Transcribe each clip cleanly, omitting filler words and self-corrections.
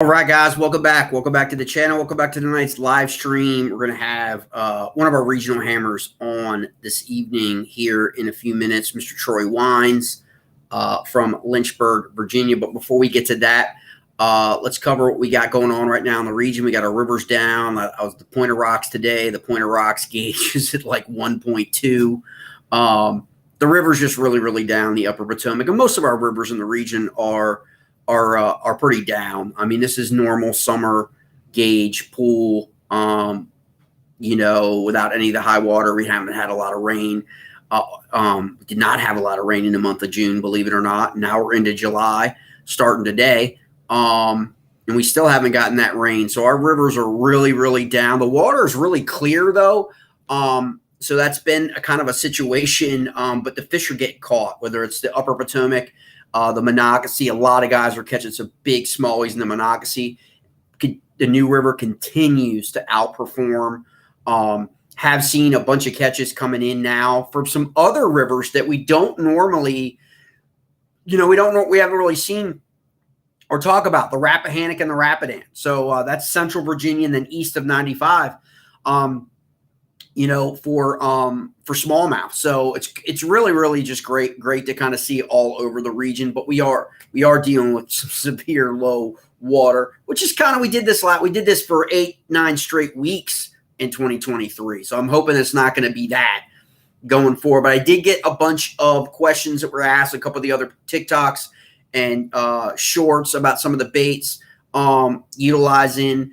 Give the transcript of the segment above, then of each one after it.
All right, guys, welcome back. Welcome back to the channel. Welcome back to tonight's live stream. We're going to have one of our regional hammers on this evening here in a few minutes, Mr. Troy Wines from Lynchburg, Virginia. But before we get to that, let's cover what we got going on right now in the region. We got our rivers down. I was at the Point of Rocks today. The Point of Rocks gauge is at like 1.2. The river's just really, really down, the upper Potomac. And most of our rivers in the region are pretty down. I mean, this is normal summer gauge pool, without any of the high water. We haven't had a lot of rain. Did not have a lot of rain in the month of June, believe it or not. Now we're into July, starting today. And we still haven't gotten that rain. So our rivers are really, really down. The water is really clear, though. So that's been a kind of a situation, but the fish are getting caught, whether it's the upper Potomac, the Monocacy. A lot of guys are catching some big smallies in the Monocacy. The New River continues to outperform. Have seen a bunch of catches coming in now from some other rivers that we don't normally, we haven't really seen or talk about, the Rappahannock and the Rapidan. So that's Central Virginia and then east of 95. For smallmouth. So it's really, really just great to kind of see all over the region. But we are dealing with some severe low water, which is kind of, we did this for 8-9 straight weeks in 2023. So I'm hoping it's not going to be that going forward. But I did get a bunch of questions that were asked, a couple of the other TikToks and shorts about some of the baits utilizing.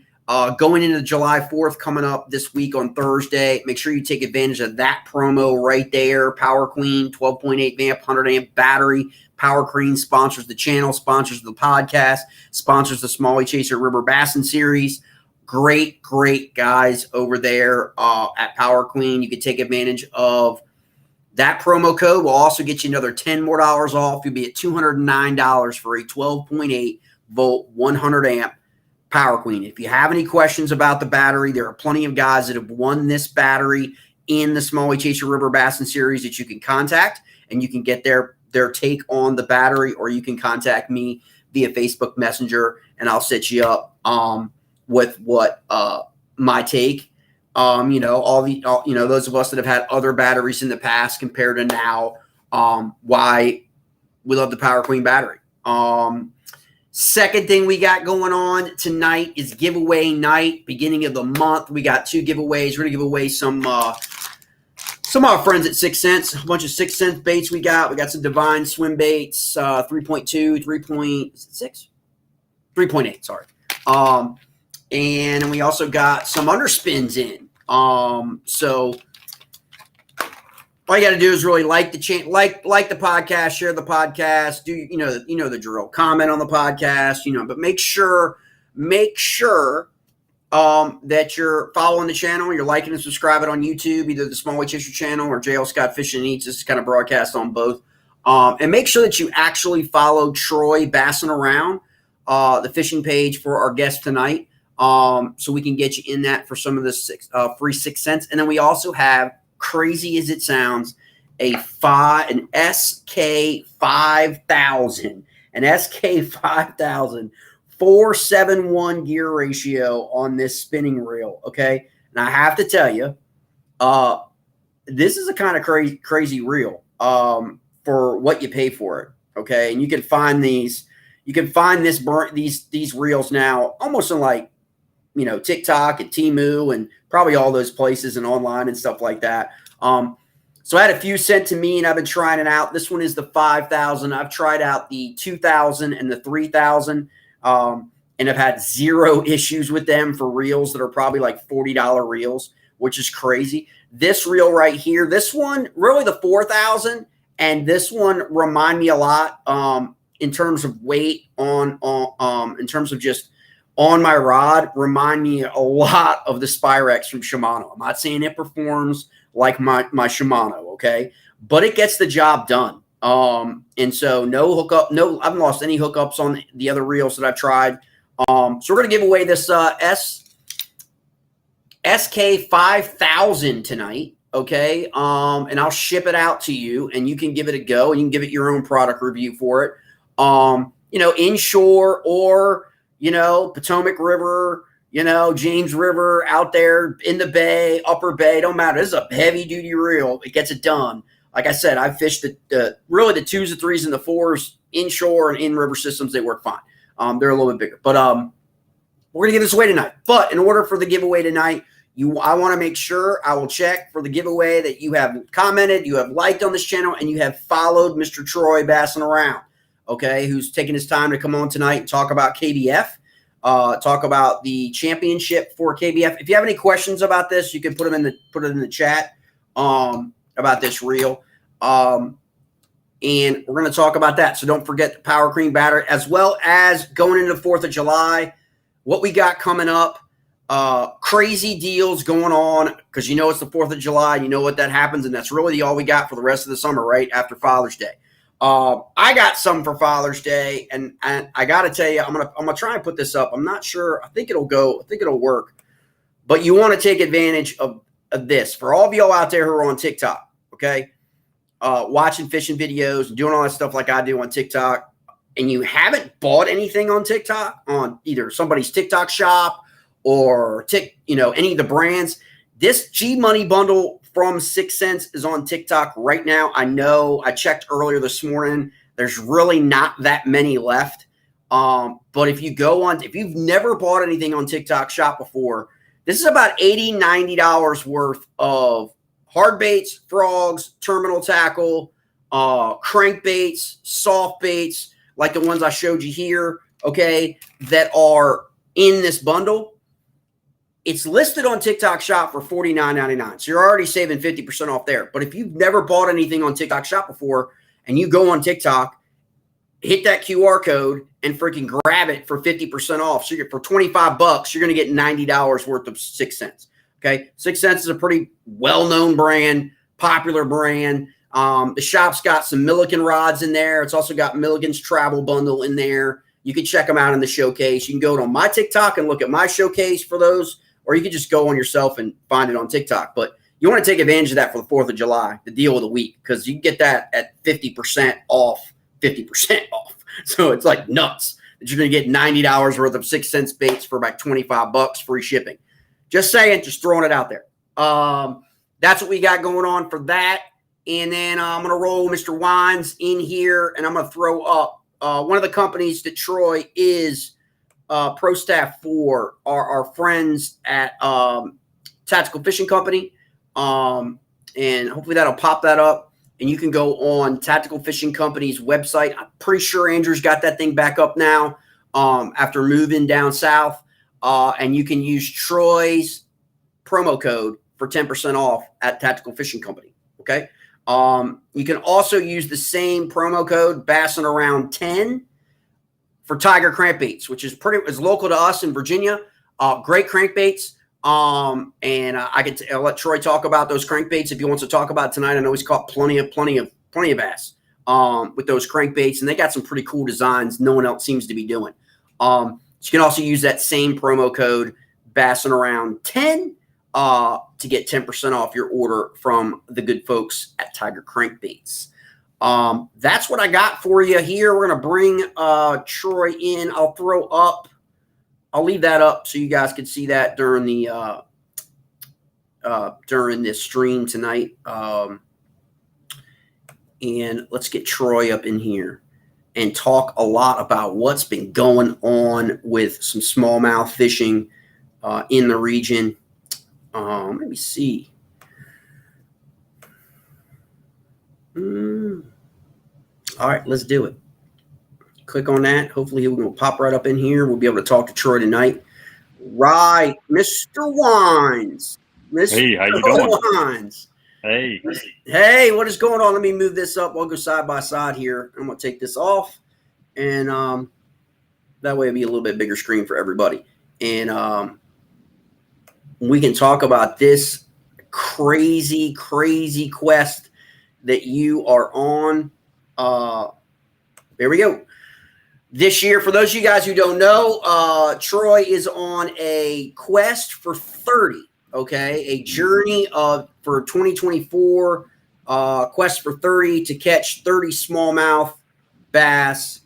Going into July 4th, coming up this week on Thursday, make sure you take advantage of that promo right there. Power Queen, 12.8 amp, 100 amp battery. Power Queen sponsors the channel, sponsors the podcast, sponsors the Smalley Chaser River Bassin series. Great guys over there at Power Queen. You can take advantage of that promo code. Will also get you another $10 more off. You'll be at $209 for a 12.8 volt, 100 amp Power Queen. If you have any questions about the battery, there are plenty of guys that have won this battery in the Smalley Chaser River Bassin series that you can contact, and you can get their take on the battery, or you can contact me via Facebook Messenger, and I'll set you up with what my take. Those of us that have had other batteries in the past compared to now, why we love the Power Queen battery. Second thing we got going on tonight is giveaway night, beginning of the month. We got 2 giveaways. We're going to give away some of our friends at 6 Cents, a bunch of 6 Cents baits we got. We got some Divine swim baits, 3.2, 3.6, 3.8, sorry. And we also got some underspins in. So all you got to do is really like the channel, like the podcast, share the podcast, do the drill, comment on the podcast, but make sure that you're following the channel, you're liking and subscribing on YouTube, either the Smalley Chaser channel or JL Scott Fishing and Eats. This is kind of broadcast on both. And make sure that you actually follow Troy Bassin Around, the fishing page for our guest tonight, so we can get you in that for some of the free 6 Cents. And then we also have, crazy as it sounds, an SK 5000, 471 gear ratio on this spinning reel. Okay, and I have to tell you, this is a kind of crazy reel for what you pay for it. Okay, and you can find these reels now almost in like TikTok and Temu and probably all those places and online and stuff like that. So I had a few sent to me and I've been trying it out. This one is the 5000. I've tried out the 2000 and the 3000, and I've had 0 issues with them for reels that are probably like $40 reels, which is crazy. This reel right here, this one, really the 4000, and this one remind me a lot in terms of weight in terms of just on my rod, remind me a lot of the Spyrex from Shimano. I'm not saying it performs like my Shimano, okay? But it gets the job done. And so no hookup, I haven't lost any hookups on the other reels that I've tried. So we're going to give away this SK 5000 tonight, okay? And I'll ship it out to you, and you can give it a go, and you can give it your own product review for it. Inshore or Potomac River, James River out there in the bay, upper bay, don't matter. This is a heavy duty reel. It gets it done. Like I said, I've fished really the 2s, the 3s, and the 4s inshore and in river systems. They work fine. They're a little bit bigger, but we're going to give this away tonight. But in order for the giveaway tonight, I want to make sure I will check for the giveaway that you have commented, you have liked on this channel, and you have followed Mr. Troy Bassin around, okay, who's taking his time to come on tonight and talk about KBF, talk about the championship for KBF. If you have any questions about this, you can put it in the chat about this reel. And we're going to talk about that. So don't forget the Power Cream Batter, as well as going into the 4th of July, what we got coming up. Crazy deals going on, because it's the 4th of July. You know what that happens, and that's really all we got for the rest of the summer, right after Father's Day. I got some for Father's Day, and I got to tell you, I'm gonna try and put this up. I'm not sure. I think it'll work, but you want to take advantage of this for all of y'all out there who are on TikTok, okay? Watching fishing videos and doing all that stuff like I do on TikTok, and you haven't bought anything on TikTok on either somebody's TikTok shop or any of the brands. This G Money bundle from 6 Cents is on TikTok right now. I know I checked earlier this morning. There's really not that many left. But if you've never bought anything on TikTok shop before, this is about $80, $90 worth of hard baits, frogs, terminal tackle, crankbaits, soft baits, like the ones I showed you here, okay, that are in this bundle. It's listed on TikTok Shop for $49.99. So you're already saving 50% off there. But if you've never bought anything on TikTok Shop before and you go on TikTok, hit that QR code and freaking grab it for 50% off. So for $25, you're going to get $90 worth of 6 Cents. Okay. 6 Cents is a pretty well-known brand, popular brand. The shop's got some Milliken rods in there. It's also got Milliken's travel bundle in there. You can check them out in the showcase. You can go to my TikTok and look at my showcase for those, or you can just go on yourself and find it on TikTok. But you want to take advantage of that for the 4th of July, the deal of the week, because you can get that at 50% off, 50% off. So it's like nuts that you're going to get $90 worth of 6 Cents baits for about $25, free shipping. Just saying, just throwing it out there. That's what we got going on for that. And then I'm going to roll Mr. Wines in here, and I'm going to throw up one of the companies that Troy is pro staff for our friends at Tactical Fishing Company. And hopefully that'll pop that up. And you can go on Tactical Fishing Company's website. I'm pretty sure Andrew's got that thing back up now after moving down south. And you can use Troy's promo code for 10% off at Tactical Fishing Company. Okay. You can also use the same promo code, Bassin Around 10, for Tiger crankbaits, which is local to us in Virginia. Great crankbaits. And I'll let Troy talk about those crankbaits if he wants to talk about it tonight. I know he's caught plenty of bass with those crankbaits, and they got some pretty cool designs no one else seems to be doing. So you can also use that same promo code, Bassin Around 10, to get 10% off your order from the good folks at Tiger Crankbaits. That's what I got for you here. We're going to bring Troy in. I'll leave that up so you guys can see that during the during this stream tonight. And let's get Troy up in here and talk a lot about what's been going on with some smallmouth fishing in the region. Let me see. All right, let's do it. Click on that. Hopefully we're going to pop right up in here. We'll be able to talk to Troy tonight. Right, Mr. Wines. Hey, how you doing? Wines. Hey, what is going on? Let me move this up. We'll go side by side here. I'm going to take this off, and that way it'll be a little bit bigger screen for everybody. And we can talk about this crazy quest that you are on. There we go. This year, for those of you guys who don't know, Troy is on a quest for 30, okay? A journey for 2024, quest for 30 to catch 30 smallmouth bass,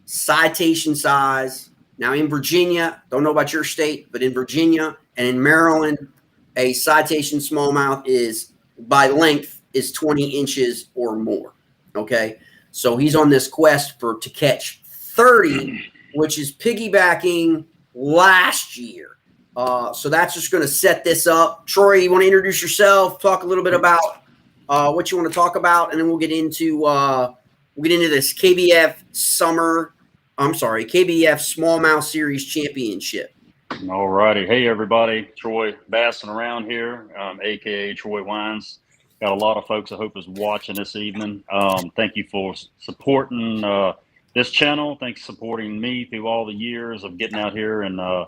citation size, Now in Virginia, don't know about your state, but in Virginia and in Maryland, a citation smallmouth is by length is 20 inches or more. Okay. So he's on this quest to catch 30, which is piggybacking last year. So that's just going to set this up. Troy, you want to introduce yourself, talk a little bit about what you want to talk about, and then we'll get into this KBF Smallmouth Series Championship. All righty. Hey, everybody. Troy Basson around here, a.k.a. Troy Wines. Got a lot of folks I hope is watching this evening. Thank you for supporting this channel. Thanks for supporting me through all the years of getting out here and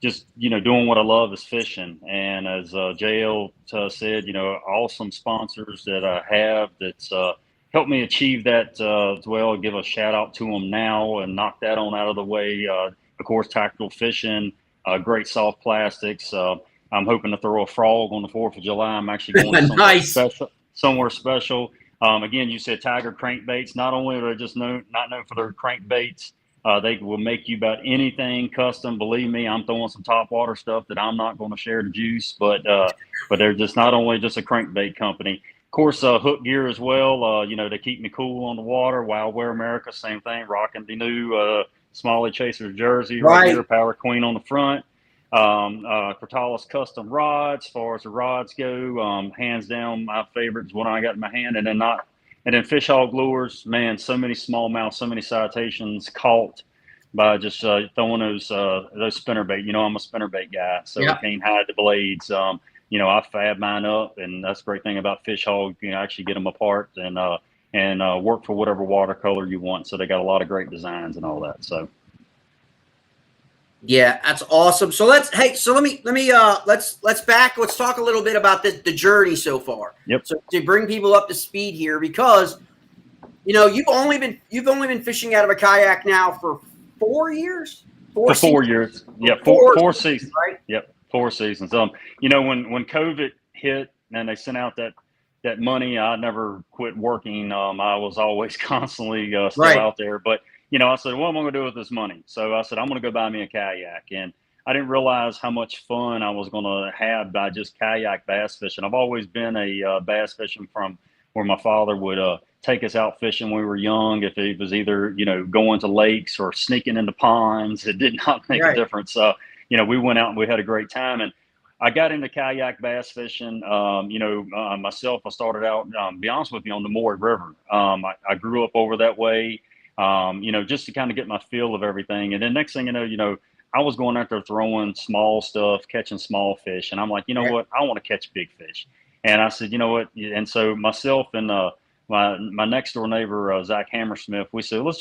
just, doing what I love is fishing. And as JL said, awesome sponsors that I have that's helped me achieve that as well. Give a shout out to them now and knock that on out of the way. Of course, Tactical Fishing. Great soft plastics. I'm hoping to throw a frog on the 4th of July. I'm actually going somewhere special. Again, you said Tiger crankbaits. Not only are they just not known for their crankbaits, they will make you about anything custom. Believe me, I'm throwing some top water stuff that I'm not going to share the juice, but they're just not only just a crankbait company. Of course, hook gear as well. They keep me cool on the water. Wild Wear America, same thing. Rocking the new Smalley Chaser's jersey right here, Power Queen on the front. Cortalis custom rods. As far as the rods go, hands down, my favorite is one I got in my hand, and then fish hog lures. Man, so many smallmouth, so many citations caught by just throwing those spinnerbait. I'm a spinnerbait guy, so I can't hide the blades. I fab mine up, and that's the great thing about fish hog. You can actually get them apart and work for whatever watercolor you want. So they got a lot of great designs and all that. So. Yeah, that's awesome. So let's talk a little bit about the journey so far. Yep. So to bring people up to speed here, because you've only been fishing out of a kayak now for 4 years. 4 years. Yeah, four seasons. Right. Yep, 4 seasons. When COVID hit and they sent out that money, I never quit working. I was always constantly still out there, but. I said, what am I going to do with this money? So I said, I'm going to go buy me a kayak. And I didn't realize how much fun I was going to have by just kayak bass fishing. I've always been a bass fishing from where my father would take us out fishing when we were young. If it was either, going to lakes or sneaking into ponds, it did not make a difference. We went out and we had a great time. And I got into kayak bass fishing. Myself, I started out, be honest with you, on the Maury River. I grew up over that way. Just to kind of get my feel of everything. And then next thing you know, I was going out there throwing small stuff, catching small fish. And I'm like, what? I want to catch big fish. And I said, what? And so myself and my next door neighbor, Zach Hammersmith, we said, let's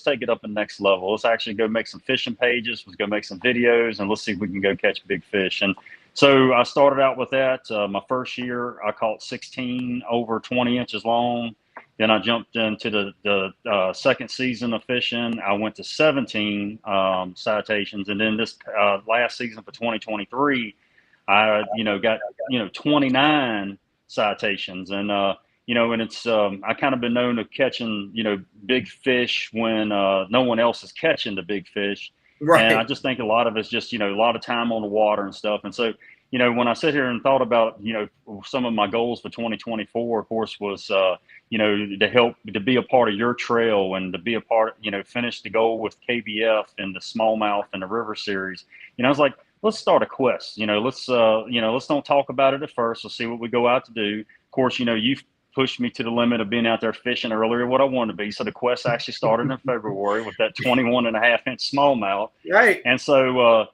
take it up the next level. Let's actually go make some fishing pages. Let's go make some videos and let's see if we can go catch big fish. And so I started out with that. My first year, I caught 16 over 20 inches long. Then I jumped into the second season of fishing. I went to 17 citations, and then this last season for 2023, I got 29 citations, and and it's I kind of been known to catching big fish when no one else is catching the big fish, and I just think a lot of it's just a lot of time on the water and stuff, and so. When I sit here and thought about, some of my goals for 2024, of course, was, to help to be a part of your trail and to be a part, finish the goal with KBF and the Smallmouth and the River Series. I was like, let's start a quest. Let's don't talk about it at first. Let's see what we go out to do. Of course, you've pushed me to the limit of being out there fishing earlier what I wanted to be. So the quest actually started in February with that 21.5-inch smallmouth. Right. And so,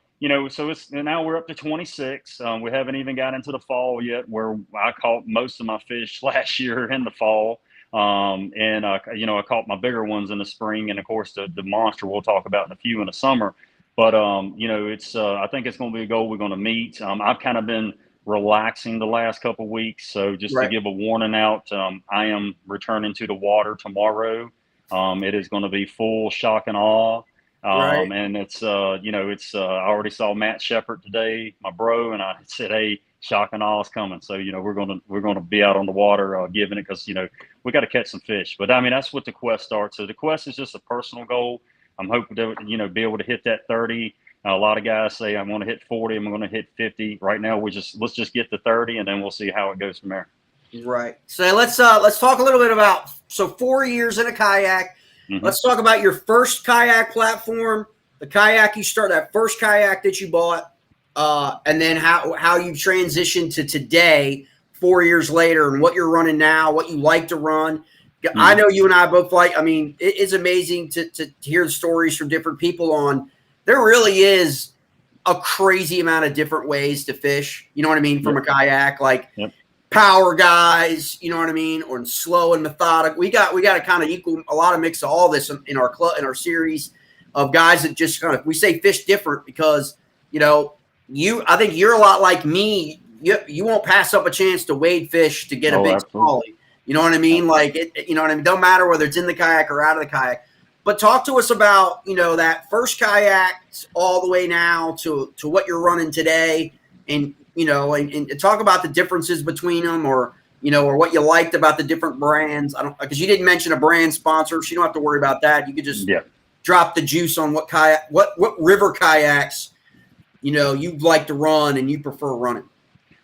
so now we're up to 26. We haven't even got into the fall yet, where I caught most of my fish last year in the fall. I caught my bigger ones in the spring, and of course the monster we'll talk about in a few in the summer. But it's I think it's going to be a goal we're going to meet. I've kind of been relaxing the last couple of weeks, so just to give a warning out, I am returning to the water tomorrow. It is going to be full shock and awe. And it's I already saw Matt Shepard today, my bro, and I said, hey, shock and awe is coming. So, we're going to be out on the water, giving it, because, we got to catch some fish. But I mean, that's what the quest starts. So the quest is just a personal goal. I'm hoping to, be able to hit that 30. A lot of guys say I'm going to hit 40. I'm going to hit 50. Right now, let's just get to 30, and then we'll see how it goes from there. Right. So let's talk a little bit about 4 years in a kayak. Mm-hmm. Let's talk about your first kayak platform, the kayak you started, that first kayak that you bought, and then how you transitioned to today, 4 years later, and what you're running now, what you like to run. Mm-hmm. I know you and I both like. I mean, it is amazing to hear the stories from different people on. There really is a crazy amount of different ways to fish. You know what I mean? From a kayak, like. Yep. Power guys, you know what I mean, or slow and methodic. We got to kind of equal a lot of mix of all this in our club, in our series of guys that just kind of, we say fish different because, I think you're a lot like me. You won't pass up a chance to wade fish to get a big smallie. You know what I mean? Like it, you know what I mean? Don't matter whether it's in the kayak or out of the kayak. But talk to us about, that first kayak all the way now to what you're running today, and and talk about the differences between them, or what you liked about the different brands. Because you didn't mention a brand sponsor, so you don't have to worry about that. You could just drop the juice on what river kayaks, you like to run and you prefer running.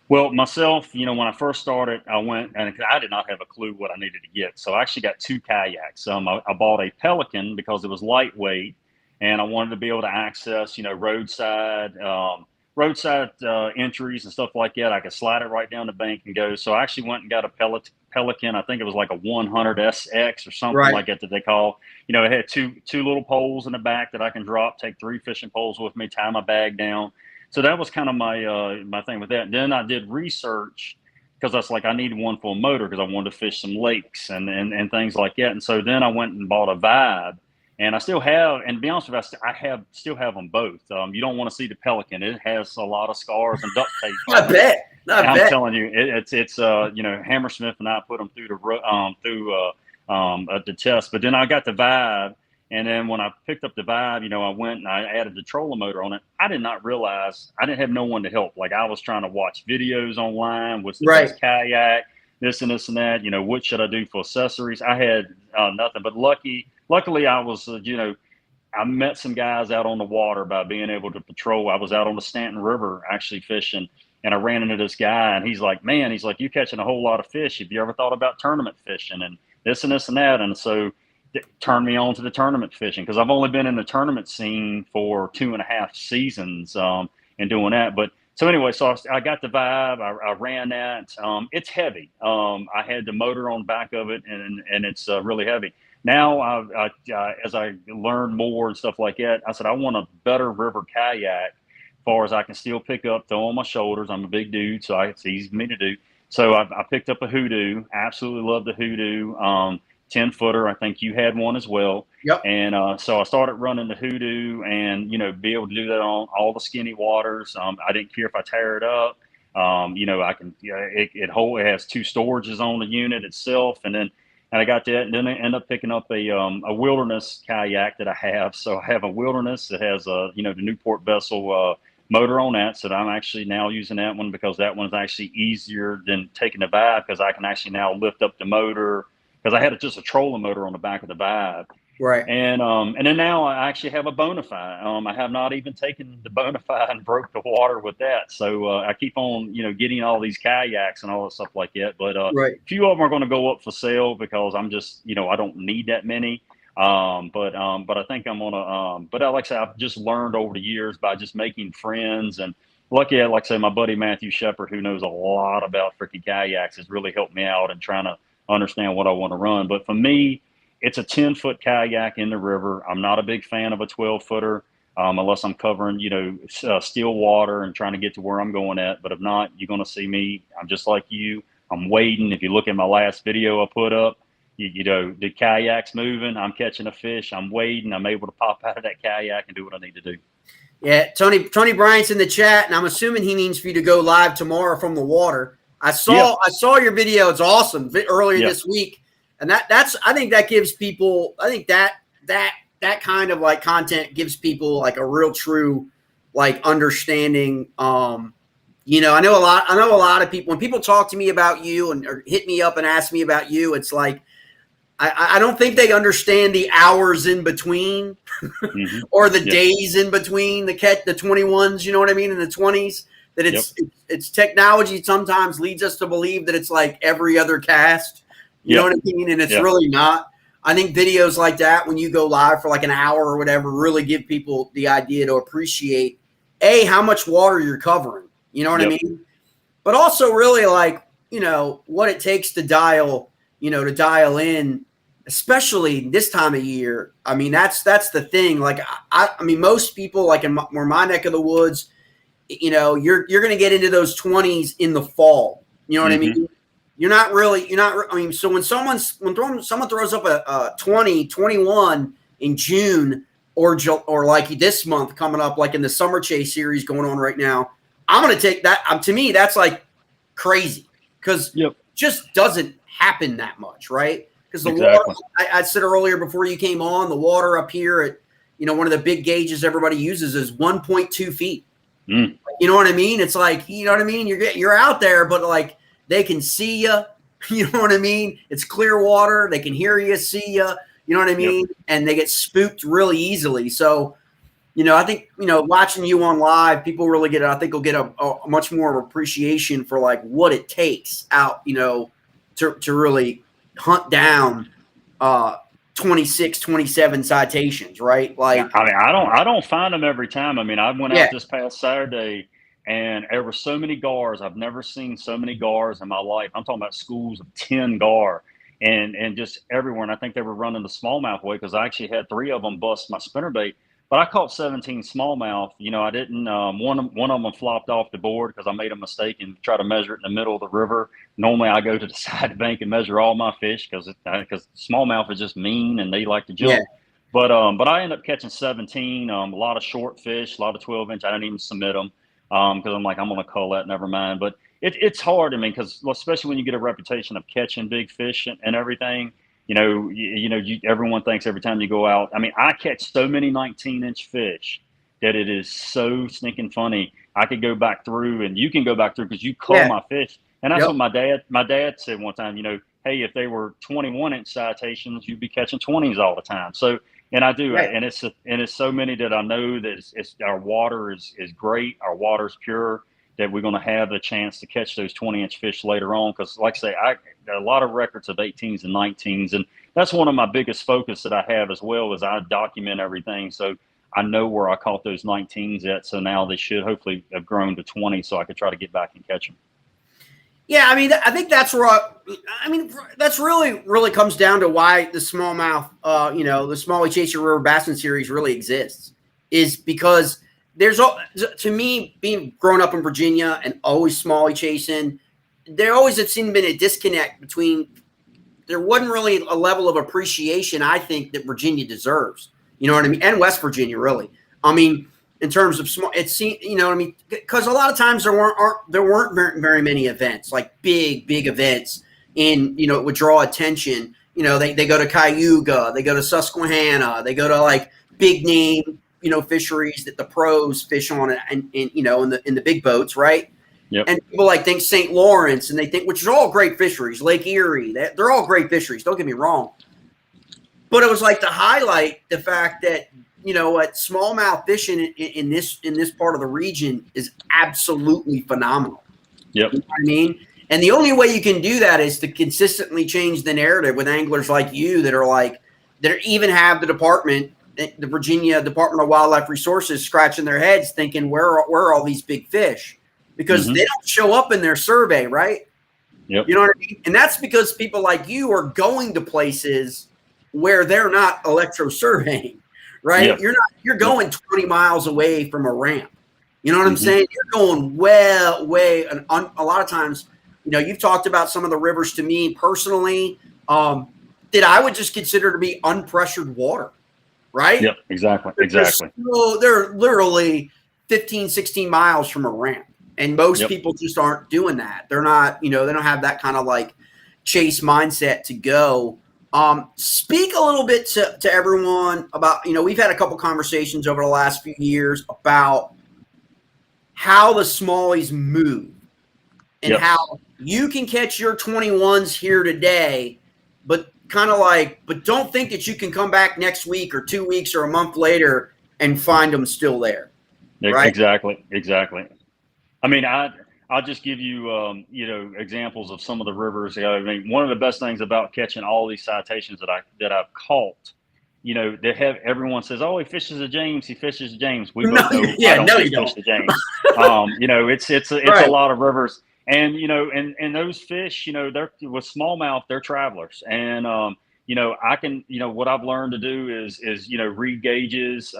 Well, myself, when I first started, I went, and I did not have a clue what I needed to get. So I actually got 2 kayaks. I bought a Pelican because it was lightweight, and I wanted to be able to access, roadside entries and stuff like that. I could slide it right down the bank and go. So I actually went and got a Pelican. I think it was like a 100SX or something like that they call. It had two little poles in the back that I can drop, take 3 fishing poles with me, tie my bag down. So that was kind of my thing with that. And then I did research because I was like, I needed one for a motor because I wanted to fish some lakes and things like that. And so then I went and bought a Vibe. And I still have, and to be honest with you, I still have them both. You don't want to see the Pelican; it has a lot of scars and duct tape. I bet. I'm telling you, it's Hammersmith and I put them through the test. But then I got the Vibe, and then when I picked up the Vibe, I went and I added the trolling motor on it. I did not realize I didn't have no one to help. Like I was trying to watch videos online. What's the best kayak? This and that. What should I do for accessories? I had nothing. But luckily, I was, I met some guys out on the water by being able to patrol. I was out on the Stanton River actually fishing, and I ran into this guy, and he's like, man, you're catching a whole lot of fish. Have you ever thought about tournament fishing and this and that? And so it turned me on to the tournament fishing because I've only been in the tournament scene for 2.5 seasons and doing that. But so anyway, so I got the Vibe. I ran that. It's heavy. I had the motor on the back of it, and it's really heavy. Now, as I learned more and stuff like that, I said, I want a better river kayak as far as I can still pick up, throw on my shoulders. I'm a big dude, so it's easy for me to do. So I picked up a Hoodoo. Absolutely love the Hoodoo. 10-footer. I think you had one as well. Yep. And so I started running the Hoodoo and, be able to do that on all the skinny waters. I didn't care if I tear it up. I can, it has 2 storages on the unit itself. And I got that, and then I ended up picking up a Wilderness kayak that I have. So I have a Wilderness that has the Newport vessel motor on that. So I'm actually now using that one because that one's actually easier than taking the Vibe because I can actually now lift up the motor because I had just a trolling motor on the back of the Vibe. Right. And then now I actually have a Bonafide. I have not even taken the Bonafide and broke the water with that. So I keep on, getting all these kayaks and all that stuff like that. But a few of them are going to go up for sale because I'm just, I don't need that many. But I think I'm going to, but like I said, I've just learned over the years by just making friends. And lucky, like I say, my buddy Matthew Shepard, who knows a lot about freaking kayaks, has really helped me out in trying to understand what I want to run. But for me, it's a 10-foot kayak in the river. I'm not a big fan of a 12-footer unless I'm covering, still water and trying to get to where I'm going at. But if not, you're going to see me. I'm just like you. I'm wading. If you look at my last video I put up, the kayak's moving. I'm catching a fish. I'm wading. I'm able to pop out of that kayak and do what I need to do. Yeah, Tony Bryant's in the chat, and I'm assuming he means for you to go live tomorrow from the water. I saw your video. It's awesome earlier this week. And I think that gives people, that kind of like content gives people like a real true like understanding. I know a lot of people, when people talk to me about you or hit me up and ask me about you, it's like, I don't think they understand the hours in between or the days in between the 21s, you know what I mean, and the 20s. That it's technology sometimes leads us to believe that it's like every other cast, you know what I mean, and it's really not. I think videos like that, when you go live for like an hour or whatever, really give people the idea to appreciate how much water you're covering, you know what I mean, but also really like, you know, what it takes to dial in, especially this time of year. I mean, that's the thing. Like I mean, most people like in my neck of the woods, you know, you're going to get into those 20s in the fall. You know what I mean? I mean, so when someone throws up a 20, 21 in June or like this month coming up, like in the Summer Chase series going on right now, I'm going to take that. To me, that's like crazy because it just doesn't happen that much, right? Because the water, I said earlier before you came on, the water up here at, you know, one of the big gauges everybody uses is 1.2 feet. You know what I mean? It's like, you know what I mean? You're out there, but like they can see you. You know what I mean? It's clear water. They can hear you, see you. You know what I mean? And they get spooked really easily. So, you know, I think, you know, watching you on live, people really get it. I think will get a much more of appreciation for like what it takes out, you know, to really hunt down 26, 27 citations, right? Like, I mean, I don't find them every time. I mean, I went out this past Saturday and there were so many gars. I've never seen so many gars in my life. I'm talking about schools of 10 gar and just everywhere. And I think they were running the smallmouth way because I actually had 3 of them bust my spinnerbait. But I caught 17 smallmouth. You know, I didn't. One of them flopped off the board because I made a mistake and tried to measure it in the middle of the river. Normally, I go to the side bank and measure all my fish because smallmouth is just mean and they like to jump. But I ended up catching 17. A lot of short fish, a lot of 12-inch. I didn't even submit them because I'm like, I'm gonna call that. Never mind. But it's hard. I mean, because especially when you get a reputation of catching big fish and everything. You know, everyone thinks every time you go out. I mean, I catch so many 19-inch fish that it is so stinking funny. I could go back through, and you can go back through because you call my fish, and that's what my dad said one time. You know, hey, if they were 21-inch citations, you'd be catching 20s all the time. So, and I do, and it's so many that I know that it's our water is great, our water is pure. That we're going to have the chance to catch those 20-inch fish later on. Because, like I say, I got a lot of records of 18s and 19s, and that's one of my biggest focus that I have as well. Is I document everything, so I know where I caught those 19s at. So now they should hopefully have grown to 20, so I could try to get back and catch them. Yeah, I mean, I think that's where that's really comes down to why the smallmouth, you know, the Smalley Chaser River Bassin series really exists, is because to me, being grown up in Virginia and always smalley chasing, there always had seemed been a disconnect between. There wasn't really a level of appreciation I think that Virginia deserves. You know what I mean, and West Virginia really. I mean, in terms of small, it seemed, you know what I mean, because a lot of times there weren't very many events, like big events, and you know it would draw attention. You know, they go to Cayuga, they go to Susquehanna, they go to like big name, you know, fisheries that the pros fish on, and you know, in the big boats, right? And people like think St. Lawrence, and they think, which are all great fisheries, Lake Erie, they're all great fisheries. Don't get me wrong, but it was like to highlight the fact that, you know what, smallmouth fishing in this part of the region is absolutely phenomenal. You know what I mean? And the only way you can do that is to consistently change the narrative with anglers like you that even have the Virginia Department of Wildlife Resources scratching their heads thinking, where are all these big fish? Because they don't show up in their survey, right? You know what I mean? And that's because people like you are going to places where they're not electro surveying, right? You're going 20 miles away from a ramp. You know what I'm saying? You're going way, and a lot of times, you know, you've talked about some of the rivers to me personally that I would just consider to be unpressured water, right? Yep, exactly. They're literally 15, 16 miles from a ramp. And most people just aren't doing that. They're not, you know, they don't have that kind of like chase mindset to go. Speak a little bit to everyone about, you know, we've had a couple conversations over the last few years about how the smallies move and how you can catch your 21s here today, but kind of like, but don't think that you can come back next week or 2 weeks or a month later and find them still there. Right? Exactly. I mean, I'll just give you, examples of some of the rivers. I mean, one of the best things about catching all these citations that I've caught, they have everyone says, "Oh, he fishes the James. He fishes the James." We both know I don't fish the James. It's a lot of rivers, and and those fish, they're with smallmouth, they're travelers, and I can, what I've learned to do is read gauges.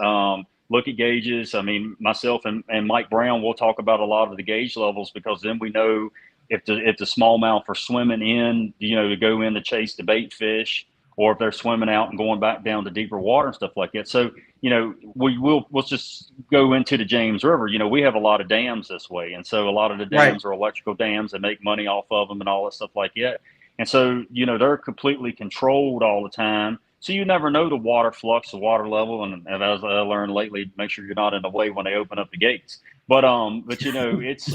Look at gauges. I mean, myself and Mike Brown will talk about a lot of the gauge levels, because then we know if the smallmouth are swimming in, to go in to chase the bait fish, or if they're swimming out and going back down to deeper water and stuff like that. So, we'll just go into the James River. We have a lot of dams this way. And so a lot of the dams are electrical dams that make money off of them and all that stuff like that. And so, they're completely controlled all the time. So you never know the water flux, the water level, and as I learned lately, make sure you're not in the way when they open up the gates. But it's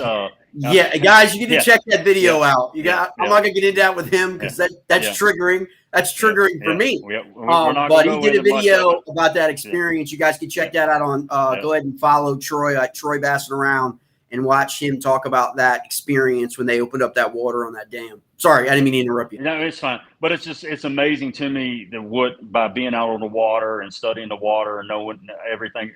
yeah, guys, you need to check that video out. I'm not gonna get into that with him, because that's triggering. That's triggering for me. But he did a video about that experience. You guys can check that out on. Go ahead and follow Troy at Troy Bassett Around and watch him talk about that experience when they opened up that water on that dam. Sorry, I didn't mean to interrupt you. No, it's fine. But it's amazing to me that by being out on the water and studying the water and knowing everything,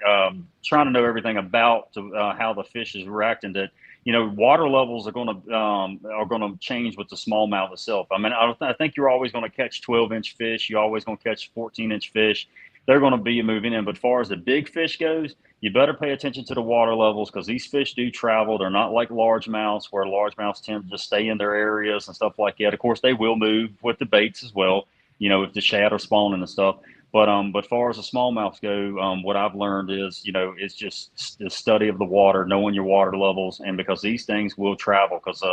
trying to know everything about how the fish is reacting, that water levels are going to change with the smallmouth itself. I mean, I think you're always going to catch 12-inch fish. You're always going to catch 14-inch fish. They're going to be moving in. But as far as the big fish goes, you better pay attention to the water levels, because these fish do travel. They're not like largemouths, where largemouths tend to just stay in their areas and stuff like that. Of course, they will move with the baits as well, if the shad are spawning and stuff. But as far as the smallmouths go, what I've learned is, it's just the study of the water, knowing your water levels, and because these things will travel. Because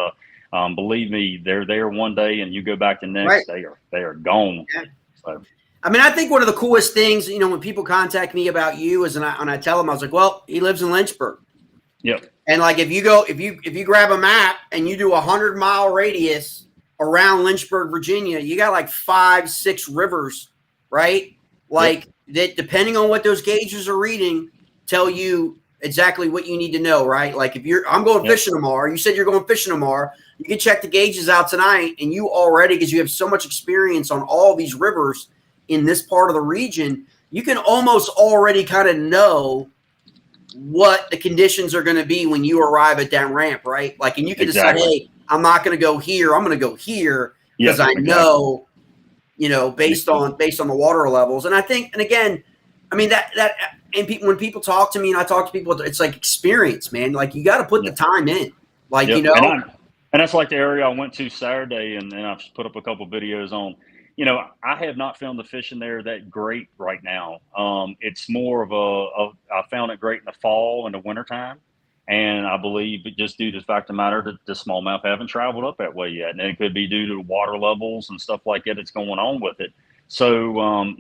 believe me, they're there one day, and you go back the next, they are gone. Yeah. So. I mean, I think one of the coolest things, when people contact me about you is, and I tell them, I was like, well, he lives in Lynchburg. Yep. And like, if you grab a map and you do 100-mile radius around Lynchburg, Virginia, you got like 5-6 rivers, right? Like that, depending on what those gauges are reading, tell you exactly what you need to know, right? Like I'm going fishing tomorrow. You said you're going fishing tomorrow. You can check the gauges out tonight, and you already, because you have so much experience on all these rivers in this part of the region, you can almost already kind of know what the conditions are going to be when you arrive at that ramp, right? Like, and you can decide, hey, I'm not going to go here. I'm going to go here because I know, based on the water levels. And I think, and again, I mean and when people talk to me and I talk to people, it's like experience, man. Like, you got to put the time in, like, And that's like the area I went to Saturday, and I've put up a couple videos on. I have not found the fishing there that great right now. It's more of I found it great in the fall and the wintertime. And I believe just due to the fact of the matter that the smallmouth haven't traveled up that way yet. And it could be due to water levels and stuff like that that's going on with it. So, and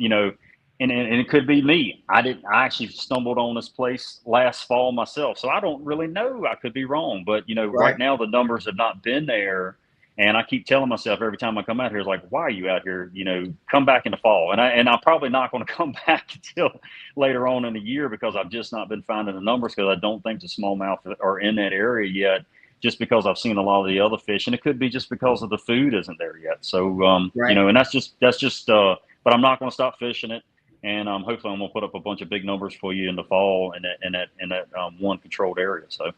it could be me. I actually stumbled on this place last fall myself. So I don't really know. I could be wrong. But, right now the numbers have not been there. And I keep telling myself every time I come out here, it's like, why are you out here? Come back in the fall. And I'm probably not going to come back until later on in the year, because I've just not been finding the numbers, because I don't think the smallmouth are in that area yet, just because I've seen a lot of the other fish. And it could be just because of the food isn't there yet. So, and that's just, but I'm not going to stop fishing it. And hopefully I'm going to put up a bunch of big numbers for you in the fall in that one controlled area. So.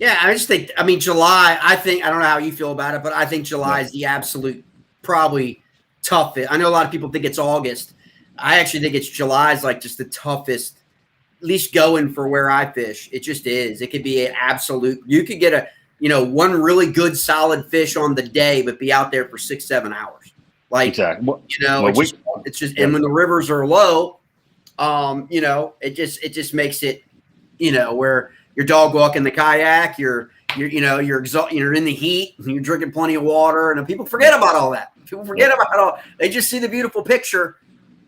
Yeah, I just think, July, I don't know how you feel about it, but I think July is the absolute probably toughest. I know a lot of people think it's August. I actually think it's July is like just the toughest, at least going for where I fish. It just is. It could be an absolute, you could get one really good solid fish on the day, but be out there for 6-7 hours. Like, exactly. It's just, and when the rivers are low, it just makes it, where you're dog walking the kayak, you're in the heat, and you're drinking plenty of water, and people forget about all that. People forget about all. They just see the beautiful picture,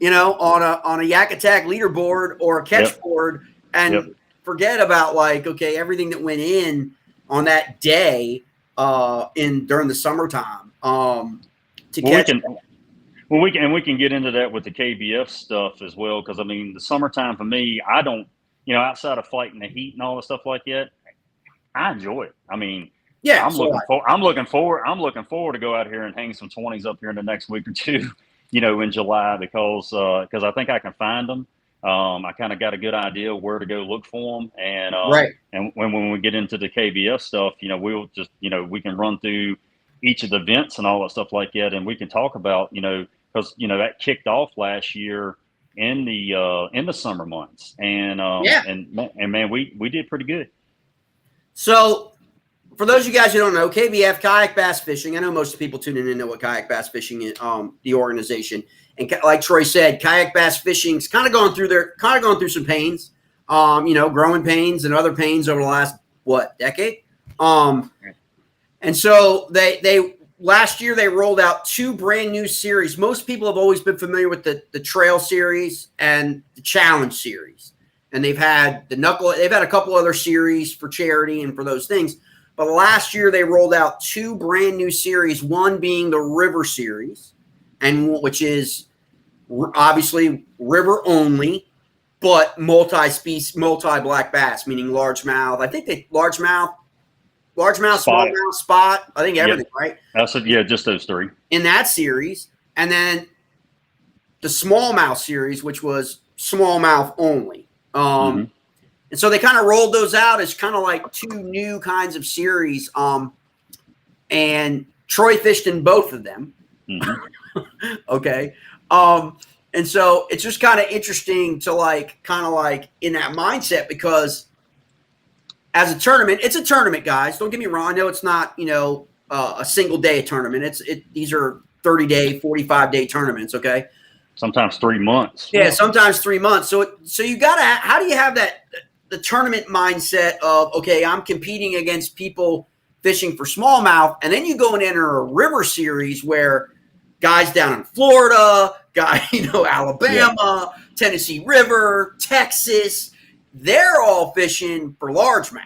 on a Yak Attack leaderboard or a catch board, and forget about everything that went in on that day during the summertime to catch. Well, we can get into that with the KBF stuff as well, because I mean, the summertime for me, I don't, outside of fighting the heat and all the stuff like that, I enjoy it. I mean, Yeah, I'm looking forward to go out here and hang some 20s up here in the next week or two, in July, because I think I can find them. I kind of got a good idea where to go look for them, right. and when we get into the KBF stuff, we'll just we can run through each of the events and all that stuff like that, and we can talk about because that kicked off last year in the summer months, Yeah. and man, we did pretty good. So, for those of you guys who don't know, KBF, Kayak Bass Fishing. I know most people tuning in know what Kayak Bass Fishing is, the organization. And like Troy said, Kayak Bass Fishing's kind of going through some pains, growing pains and other pains over the last decade. And so they last year they rolled out 2 brand new series. Most people have always been familiar with the Trail series and the Challenge series. And they've had a couple other series for charity and for those things. But last year they rolled out 2 brand new series, one being the River series, and which is obviously river only, but multi-species, multi-black bass, meaning largemouth. I think largemouth, smallmouth, spot. I think everything, right? Just those 3 in that series, and then the smallmouth series, which was smallmouth only. And so they kind of rolled those out as kind of like 2 new kinds of series. And Troy fished in both of them. Okay. And so it's just kind of interesting to kind of in that mindset, because as a tournament, it's a tournament, guys. Don't get me wrong. I know it's not, a single day tournament. These are 30-day, 45-day tournaments. Okay. Sometimes 3 months. Yeah, sometimes 3 months. So you gotta. How do you have the tournament mindset of, okay, I'm competing against people fishing for smallmouth, and then you go and enter a river series where guys down in Florida, Alabama, Tennessee River, Texas, they're all fishing for largemouth,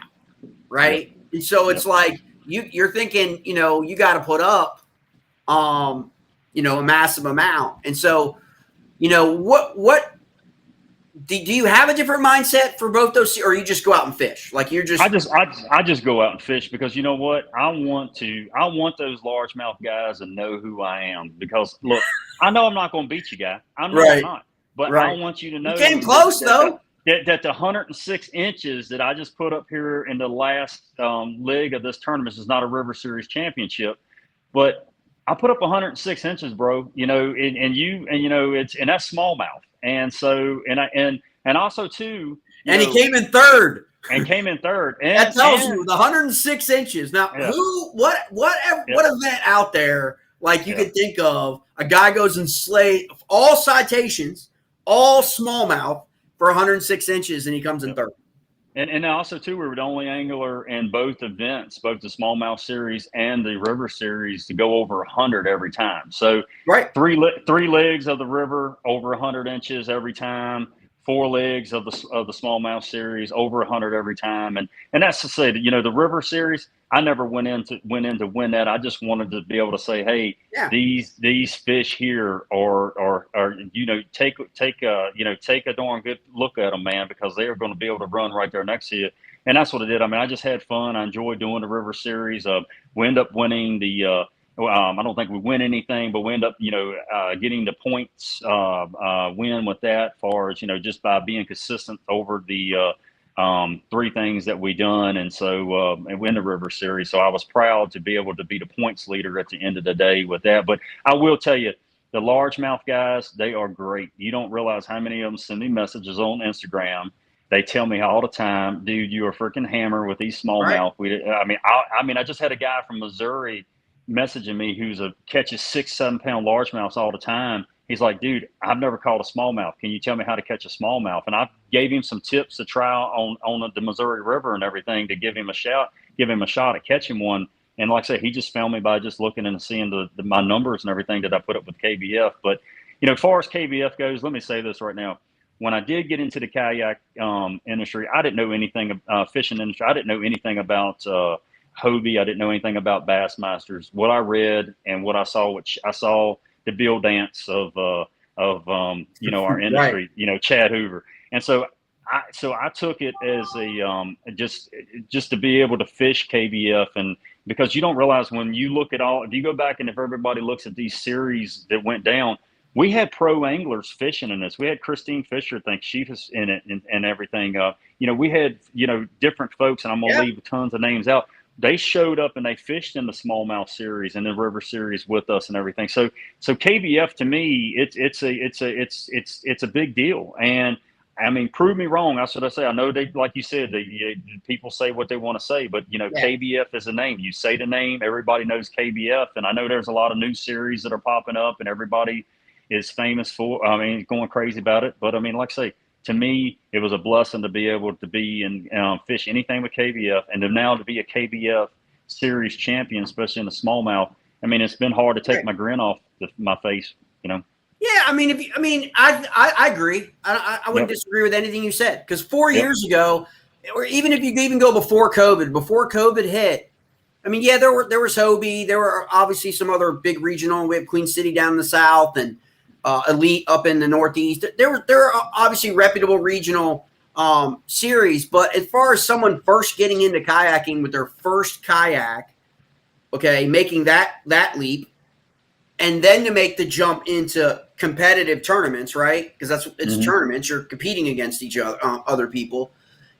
right? Yep. And so it's like you're thinking, you got to put up, a massive amount, and so. What do you have a different mindset for both those, or you just go out and fish? Like you're just I just go out and fish, because you know what? I want those largemouth guys to know who I am, because look, I know I'm not going to beat you, guy. I'm not, but I want you to know you came close though. That the 106 inches that I just put up here in the last leg of this tournament is not a River Series championship, but I put up 106 inches, bro. And that's smallmouth. And so, and also too, he came in third. And that tells you the 106 inches. Now, what event out there you can think of? A guy goes and slay all citations, all smallmouth for 106 inches, and he comes in third. And also too, we were the only angler in both events, both the smallmouth series and the river series, to go over 100 every time. So three legs of the river over 100 inches every time. 4 legs of the smallmouth series over 100 every time, and that's to say that the river series, I never went in to win that. I just wanted to be able to say, hey, these fish here are take a darn good look at them, man, because they are going to be able to run right there next to you, and that's what I did. I mean, I just had fun. I enjoyed doing the river series. We end up winning the. I don't think we win anything, but we end up, getting the points win with that, far as, just by being consistent over the 3 things that we done. And so and win the river series. So I was proud to be able to be the points leader at the end of the day with that. But I will tell you, the largemouth guys, they are great. You don't realize how many of them send me messages on Instagram. They tell me all the time, dude, you are a freaking hammer with these smallmouth. Right. I just had a guy from Missouri messaging me who's catches 6-7 pound largemouths all the time. He's like, dude, I've never caught a smallmouth. Can you tell me how to catch a smallmouth? And I gave him some tips to try on the Missouri River and everything to give him a shot at catching one. And like I said, he just found me by just looking and seeing my numbers and everything that I put up with KBF. But as far as KBF goes, let me say this right now. When I did get into the kayak industry, I didn't know anything fishing industry. I didn't know anything about Hobie. I didn't know anything about Bassmasters. What I read and what I saw, which I saw the Bill Dance of our industry, right. Chad Hoover. And so I took it as a just to be able to fish KBF, and because you don't realize when you look at all, if you go back and if everybody looks at these series that went down, we had pro anglers fishing in this. We had Christine Fisher, I think she was in it, and everything. We had different folks, and I'm gonna leave tons of names out. They showed up and they fished in the smallmouth series and the river series with us and everything. So KBF to me, it's a big deal. And I mean, prove me wrong. That's what I say. I know they, like you said, people say what they want to say, but KBF is a name. You say the name, everybody knows KBF. And I know there's a lot of new series that are popping up, and everybody is famous for. I mean, going crazy about it. But I mean, like I say, to me, it was a blessing to be able to be and fish anything with KBF, and now to be a KBF series champion, especially in the smallmouth. I mean, it's been hard to take my grin off my face, Yeah, I mean, I agree. I wouldn't disagree with anything you said, because 4 years ago, or even if you even go before COVID hit, I mean, there was Hobie, there were obviously some other big regional. We have Queen City down in the south, and Elite up in the Northeast. There are obviously reputable regional series, but as far as someone first getting into kayaking with their first kayak, making that leap, and then to make the jump into competitive tournaments, right? Because it's tournaments. You're competing against each other, other people.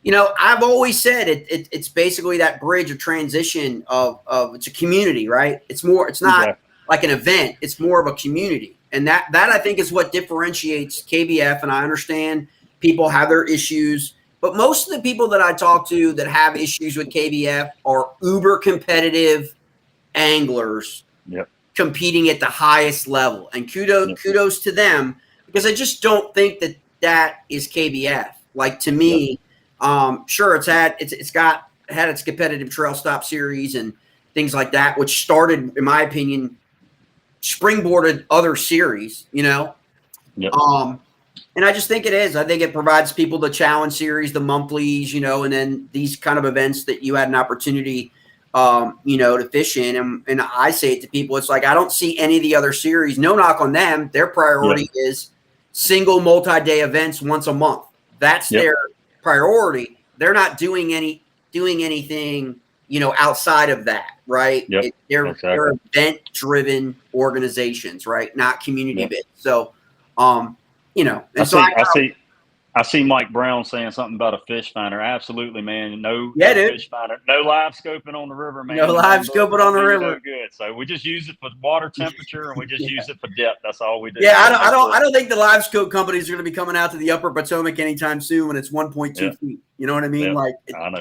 I've always said it's basically that bridge of transition of it's a community, right? It's not like an event. It's more of a community. And that I think is what differentiates KBF. And I understand people have their issues, but most of the people that I talk to that have issues with KBF are uber competitive anglers competing at the highest level. And kudos to them, because I just don't think that is KBF. Like, to me, sure, it's had its competitive trail stop series and things like that, which started, in my opinion, springboarded other series, and I just think it is. I think it provides people the challenge series, the monthlies, and then these kind of events that you had an opportunity, to fish in. And I say it to people, it's like, I don't see any of the other series. No knock on them. Their priority is single multi-day events once a month. That's their priority. They're not doing anything, outside of that, right? They're event-driven organizations, right? Not community-based. So, and I see Mike Brown saying something about a fish finder. Absolutely, man. No fish finder. No live scoping on the river, man. No live scoping on the river. No good. So we just use it for water temperature, and we just use it for depth. That's all we do. Yeah, I don't think the live scope companies are going to be coming out to the upper Potomac anytime soon when it's 1.2 feet. You know what I mean?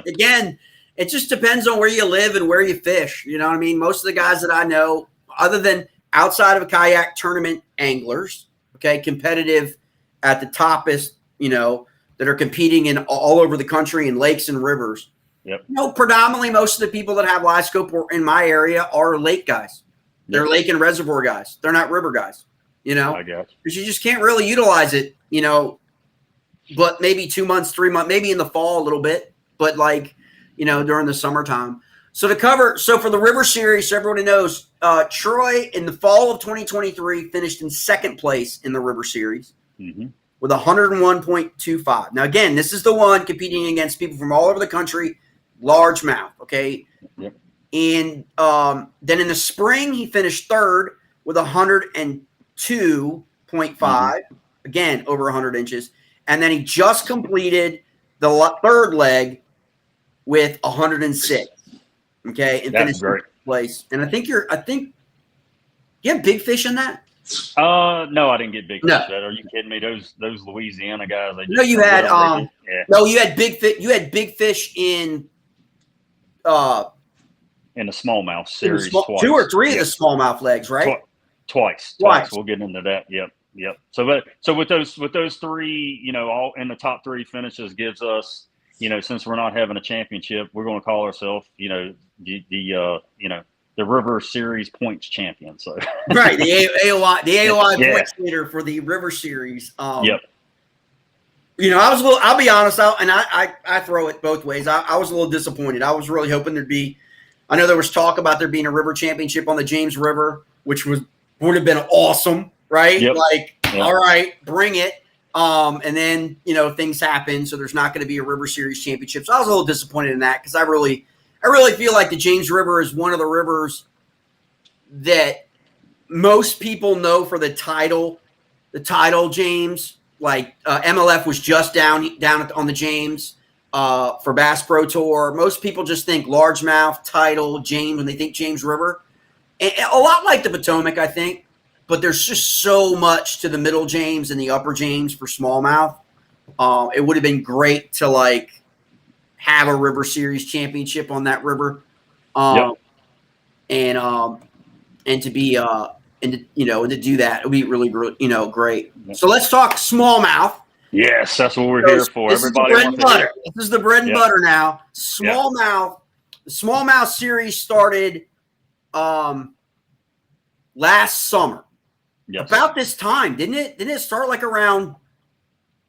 Again, it just depends on where you live and where you fish. You know what I mean? Most of the guys that I know, other than outside of kayak tournament anglers, competitive at the toppest, that are competing in all over the country in lakes and rivers. Predominantly most of the people that have live scope in my area are lake guys. They're lake and reservoir guys. They're not river guys, I guess. Because you just can't really utilize it, but maybe 2 months, 3 months, maybe in the fall a little bit, but during the summertime. So for the river series, so everybody knows, Troy in the fall of 2023 finished in second place in the river series. With 101.25. Now, again, this is the one competing against people from all over the country, largemouth, And then in the spring, he finished third with 102.5, again, over 100 inches. And then he just completed the third leg with 106, and finished in place. And I think you have big fish in that? No, I didn't get big fish. Are you kidding me? Those Louisiana guys. You had you had big fish. You had big fish in the smallmouth series, twice. 2 or 3 of the smallmouth legs, right? Twice. We'll get into that. Yep. So with those 3, all in the top 3 finishes gives us, since we're not having a championship, we're going to call ourselves, the River Series points champion. So right, the AOI points leader for the River Series. I'll be honest, I throw it both ways. I was a little disappointed. I was really hoping I know there was talk about there being a river championship on the James River, which was would have been awesome, right? Yep. Like, Yep. all right, bring it. And then, things happen. So there's not going to be a River Series championship. So I was a little disappointed in that because I really feel like the James River is one of the rivers that most people know for the title, James. Like MLF was just down on the James for Bass Pro Tour. Most people just think largemouth, title, James when they think James River. And a lot like the Potomac, I think. But there's just so much to the middle James and the upper James for smallmouth. It would have been great to like have a River Series championship on that river, Yep. and to be and to do that, it would be really great. Yep. So let's talk smallmouth. Yes, that's what we're here for. This Everybody is the bread wants and to butter. hear. This is the bread and Yep. butter now. Smallmouth. The smallmouth series started last summer. Yes. About this time, didn't it? Didn't it start like around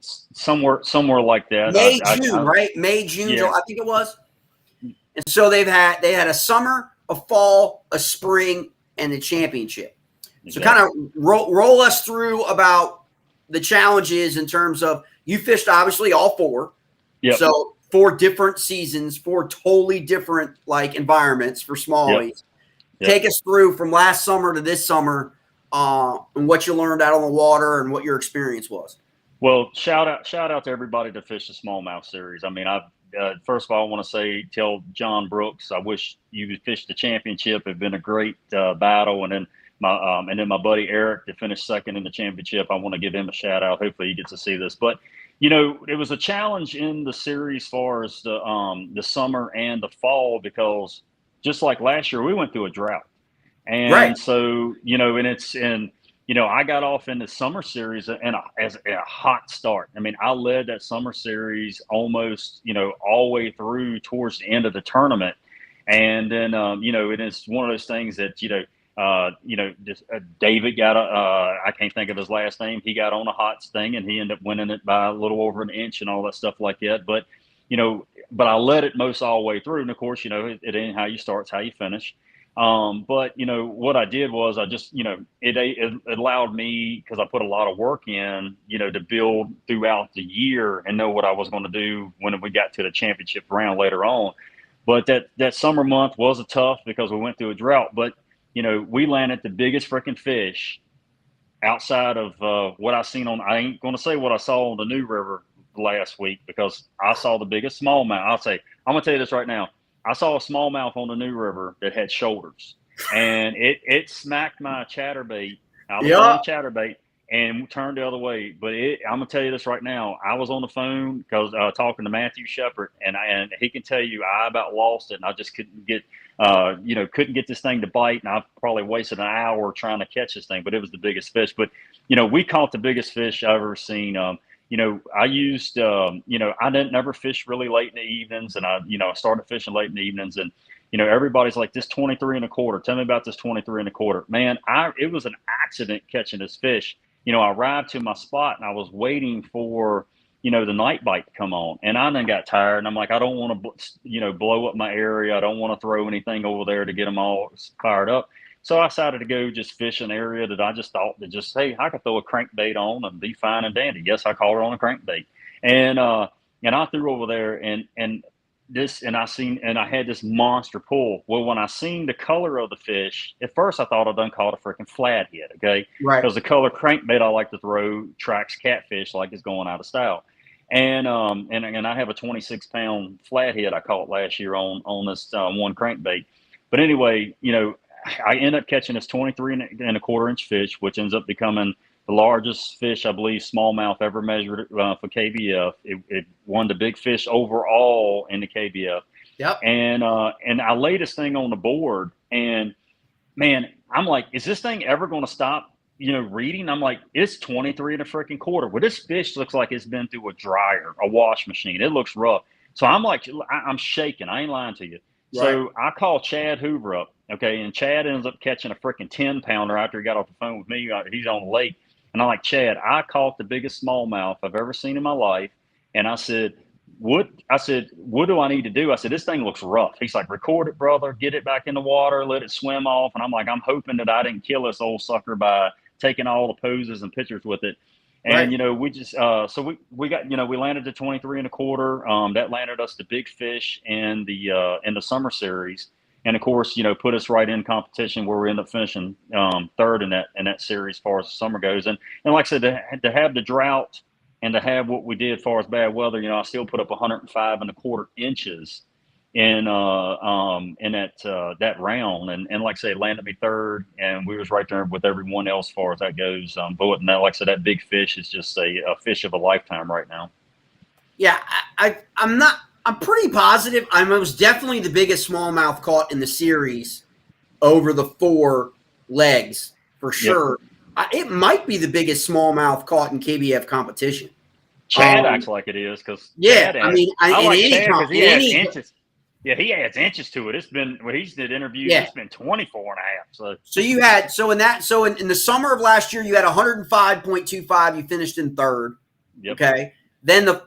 somewhere like that? May, June, right? May, June, Yeah. July, I think it was. And so they had a summer, a fall, a spring, and the championship. Exactly. So kind of roll us through about the challenges in terms of you fished obviously all four. Yep. So 4 different seasons, 4 totally different like environments for smallies. Yep. Take us through from last summer to this summer, and what you learned out on the water and what your experience was. Well, shout out to everybody to fish the smallmouth series. I mean, first of all, I want to tell John Brooks, I wish you fished the championship. It'd been a great battle, and then my buddy Eric to finish second in the championship. I want to give him a shout out. Hopefully, he gets to see this. But it was a challenge in the series as far as the summer and the fall, because just like last year, we went through a drought. And right. So, I got off in the summer series as a hot start. I mean, I led that summer series almost, all the way through towards the end of the tournament. And then, it is one of those things that, David got I can't think of his last name. He got on a hot thing and he ended up winning it by a little over an inch and all that stuff like that. But, but I led it most all the way through. And of course, it ain't how you start, it's how you finish. But what I did was I just, it allowed me, because I put a lot of work in, to build throughout the year and know what I was going to do when we got to the championship round later on. But that summer month was tough because we went through a drought. But, we landed the biggest freaking fish outside of what I seen on. I ain't going to say what I saw on the New River last week, because I saw the biggest smallmouth. I'm going to tell you this right now. I saw a smallmouth on the New River that had shoulders, and it smacked my chatterbait. I was on chatterbait and turned the other way. But I'm gonna tell you this right now. I was on the phone because talking to Matthew Shepard, and he can tell you I about lost it, and I just couldn't get this thing to bite, and I probably wasted an hour trying to catch this thing. But it was the biggest fish. But we caught the biggest fish I've ever seen. I used, I didn't never fish really late in the evenings, and I started fishing late in the evenings, and, everybody's like, this 23 and a quarter, tell me about this 23 and a quarter, man. It was an accident catching this fish. I arrived to my spot and I was waiting for, the night bite to come on, and I then got tired, and I'm like, I don't want to, blow up my area. I don't want to throw anything over there to get them all fired up. So I decided to go just fish an area that I just thought that hey, I could throw a crankbait on and be fine and dandy. Yes, I caught her on a crankbait, and I threw over there and I had this monster pull. Well, when I seen the color of the fish, at first I thought I done caught a freaking flathead. Okay, right? Because the color crankbait I like to throw tracks catfish like it's going out of style. And I have a 26-pound flathead I caught last year on this one crankbait. But anyway, I end up catching this 23 and a quarter inch fish, which ends up becoming the largest fish, I believe, smallmouth ever measured for KBF. It won the big fish overall in the KBF. Yep. And I laid this thing on the board, and man, I'm like, is this thing ever going to stop, reading? I'm like, it's 23 and a freaking quarter. Well, this fish looks like it's been through a dryer, a wash machine. It looks rough. So I'm like, I'm shaking. I ain't lying to you. Right. So I call Chad Hoover up. Okay, and Chad ends up catching a freaking 10-pounder after he got off the phone with me. He's on the lake. And I'm like, Chad, I caught the biggest smallmouth I've ever seen in my life. And I said, what do I need to do? I said, this thing looks rough. He's like, record it, brother, get it back in the water, let it swim off. And I'm like, I'm hoping that I didn't kill this old sucker by taking all the poses and pictures with it. And, Right. we just, so we got, we landed to 23 and a quarter. That landed us the big fish in the summer series. And of course, put us right in competition where we end up finishing third in that series as far as the summer goes. And like I said, to have the drought and to have what we did as far as bad weather, I still put up 105 and a quarter inches in that round, and like I say, it landed me third, and we was right there with everyone else as far as that goes. But now, like I said, that big fish is just a fish of a lifetime right now. Yeah, I'm pretty positive. It was definitely the biggest smallmouth caught in the series over the 4 legs for sure. Yep. It might be the biggest smallmouth caught in KBF competition. Chad acts like it is because yeah, Chad I like Chad because he adds inches. Yeah, he adds inches to it. It's been when he's did interviews. Yeah. It's been 24 and a half. So you had in the summer of last year you had 105.25. You finished in third. Yep. Okay. Then the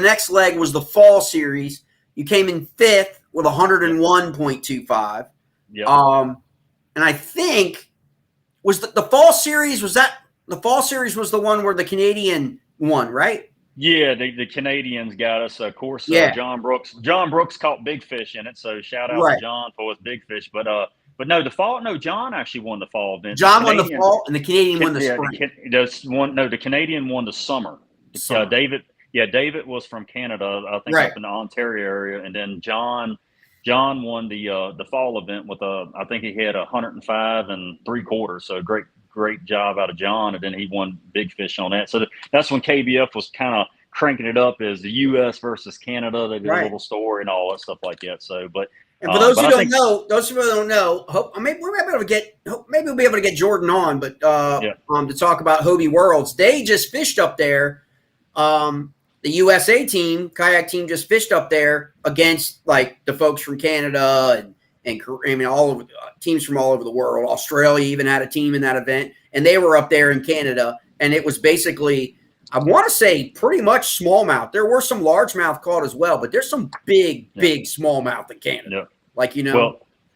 next leg was the fall series. You came in fifth with 101.25. Yep. And I think was the fall series was the one where the Canadian won, right? Yeah, the Canadians got us. Of course, John Brooks caught big fish in it. So shout out to John for his big fish. But no, the fall. No, John actually won the fall event. John won the fall, and the Canadian won the spring. The Canadian won the summer. David was from Canada, I think up in the Ontario area, and then John won the fall event with I think he had 105 and 3/4. So great job out of John, and then he won big fish on that. So that's when KBF was kind of cranking it up as the U.S. versus Canada. They did a little story and all that stuff like that. So, but and for those who don't know, maybe we'll be able to get Jordan on, but to talk about Hobie Worlds, they just fished up there. The USA team, kayak team, just fished up there against like the folks from Canada and I mean all over teams from all over the world. Australia even had a team in that event, and they were up there in Canada, and it was basically, I want to say, pretty much smallmouth. There were some largemouth caught as well, but there's some big smallmouth in Canada. Yeah.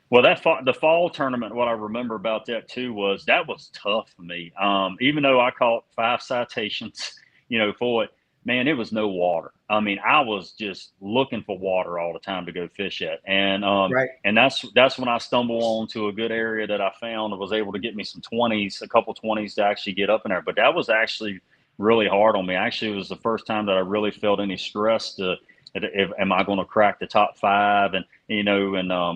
Well, the fall tournament, what I remember about that too was tough for me. Even though I caught 5 citations, for it, man, it was no water. I mean, I was just looking for water all the time to go fish at. And and that's when I stumbled onto a good area that I found and was able to get me some 20s, a couple 20s to actually get up in there. But that was actually really hard on me. Actually, it was the first time that I really felt any stress am I going to crack the top 5 and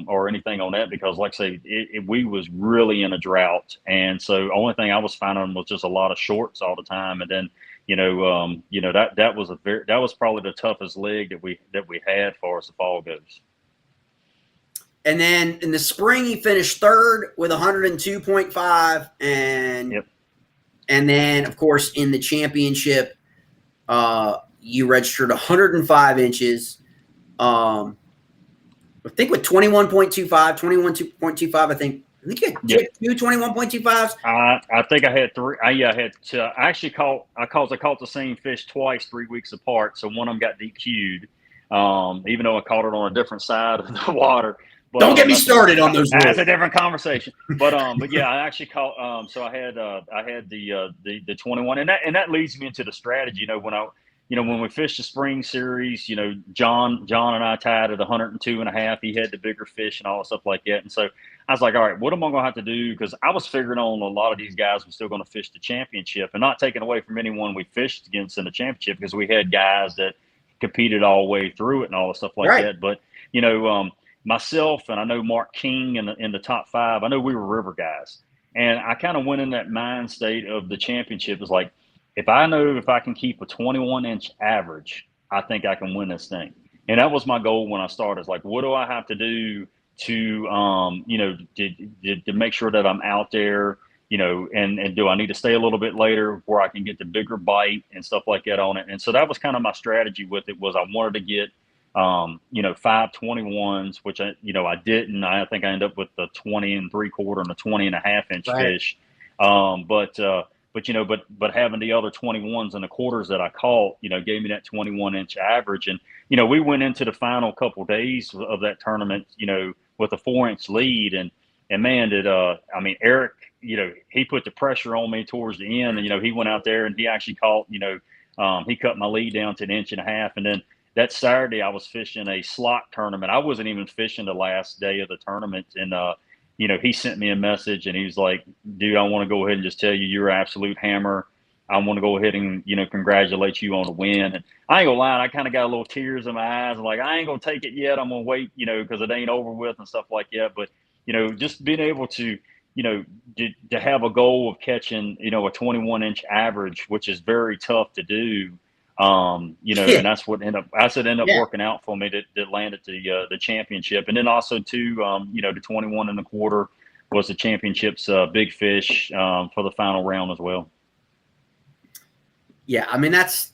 or anything on that, because like I say, we was really in a drought. And so the only thing I was finding was just a lot of shorts all the time. And then that was probably the toughest leg that we had as far as the fall goes. And then in the spring, he finished third with 102.5, and then of course in the championship, you registered 105 inches. I think with 21.25, I think you had 2 21.25s. I think I had 3. I actually caught the same fish twice 3 weeks apart. So one of them got DQ'd, even though I caught it on a different side of the water. But, don't get me started on those. That's a different conversation. But yeah, I actually caught. So I had the 21, and that leads me into the strategy. When we fished the spring series, John and I tied at 102.5. He had the bigger fish and all that stuff like that. And so I was like, all right, what am I going to have to do? Because I was figuring on a lot of these guys were still going to fish the championship, and not taking away from anyone we fished against in the championship, because we had guys that competed all the way through it and all the stuff like that. But, myself and I know Mark King in the top 5, I know we were river guys. And I kind of went in that mind state of the championship. It's like, if I can keep a 21-inch average, I think I can win this thing. And that was my goal when I started. It's like, what do I have to do to make sure that I'm out there, and do I need to stay a little bit later where I can get the bigger bite and stuff like that on it? And so that was kind of my strategy with it, was I wanted to get 5 21s, which I didn't. I think I ended up with the 20 3/4 and the 20.5 inch fish. but having the other 21s and the quarters that I caught, gave me that 21-inch average. And, we went into the final couple of days of that tournament, with a 4-inch lead. And man, Eric, he put the pressure on me towards the end. And, he went out there and he actually caught, he cut my lead down to 1.5 inches. And then that Saturday I was fishing a slot tournament. I wasn't even fishing the last day of the tournament. And, he sent me a message and he was like, dude, I want to go ahead and just tell you, you're an absolute hammer. I want to go ahead and, congratulate you on the win. And I ain't gonna lie, I kind of got a little tears in my eyes. I'm like, I ain't gonna take it yet. I'm gonna wait, because it ain't over with and stuff like that. But, just being able to, to have a goal of catching, a 21-inch average, which is very tough to do. And that's what ended up working out for me that landed the championship. And then also too, the 21 and a quarter was the championship's big fish for the final round as well. Yeah, I mean that's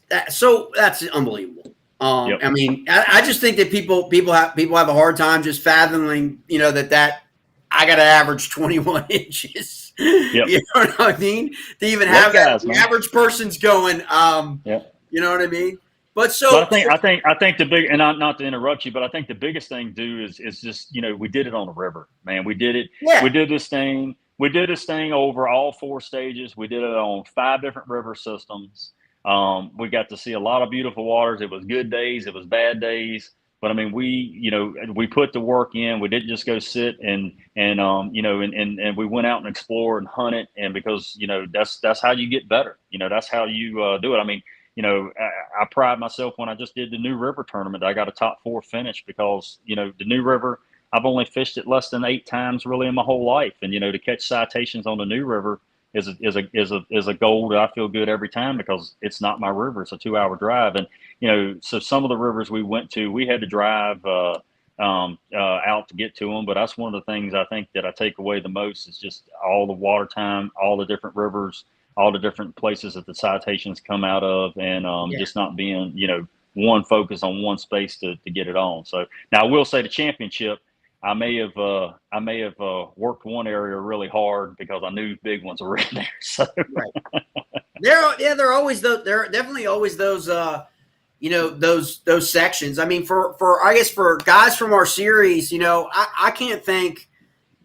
unbelievable. I just think that people have a hard time just fathoming, that I got to average 21 inches. Yep. You know what I mean? To even have that, the average person's going. You know what I mean? But I think the big, and not to interrupt you, but I think the biggest thing is just, we did it on the river, man. We did it. Yeah. We did this thing over all 4 stages. We did it on 5 different river systems. We got to see a lot of beautiful waters. It was good days. It was bad days. But I mean, we put the work in. We didn't just go sit and we went out and explored and hunted. And because, that's how you get better. That's how you do it. I mean, I pride myself when I just did the New River tournament. I got a top 4 finish because, the New River, I've only fished it less than 8 times really in my whole life. And, to catch citations on the New River is a goal that I feel good every time because it's not my river. It's a 2-hour drive. And, so some of the rivers we went to, we had to drive out to get to them. But that's one of the things I think that I take away the most is just all the water time, all the different rivers, all the different places that the citations come out of, and just not being, one focus on one space to get it on. So now I will say the championship, I may have worked one area really hard because I knew big ones were in there. So right. There are definitely always those those sections. I mean, for guys from our series, I can't think,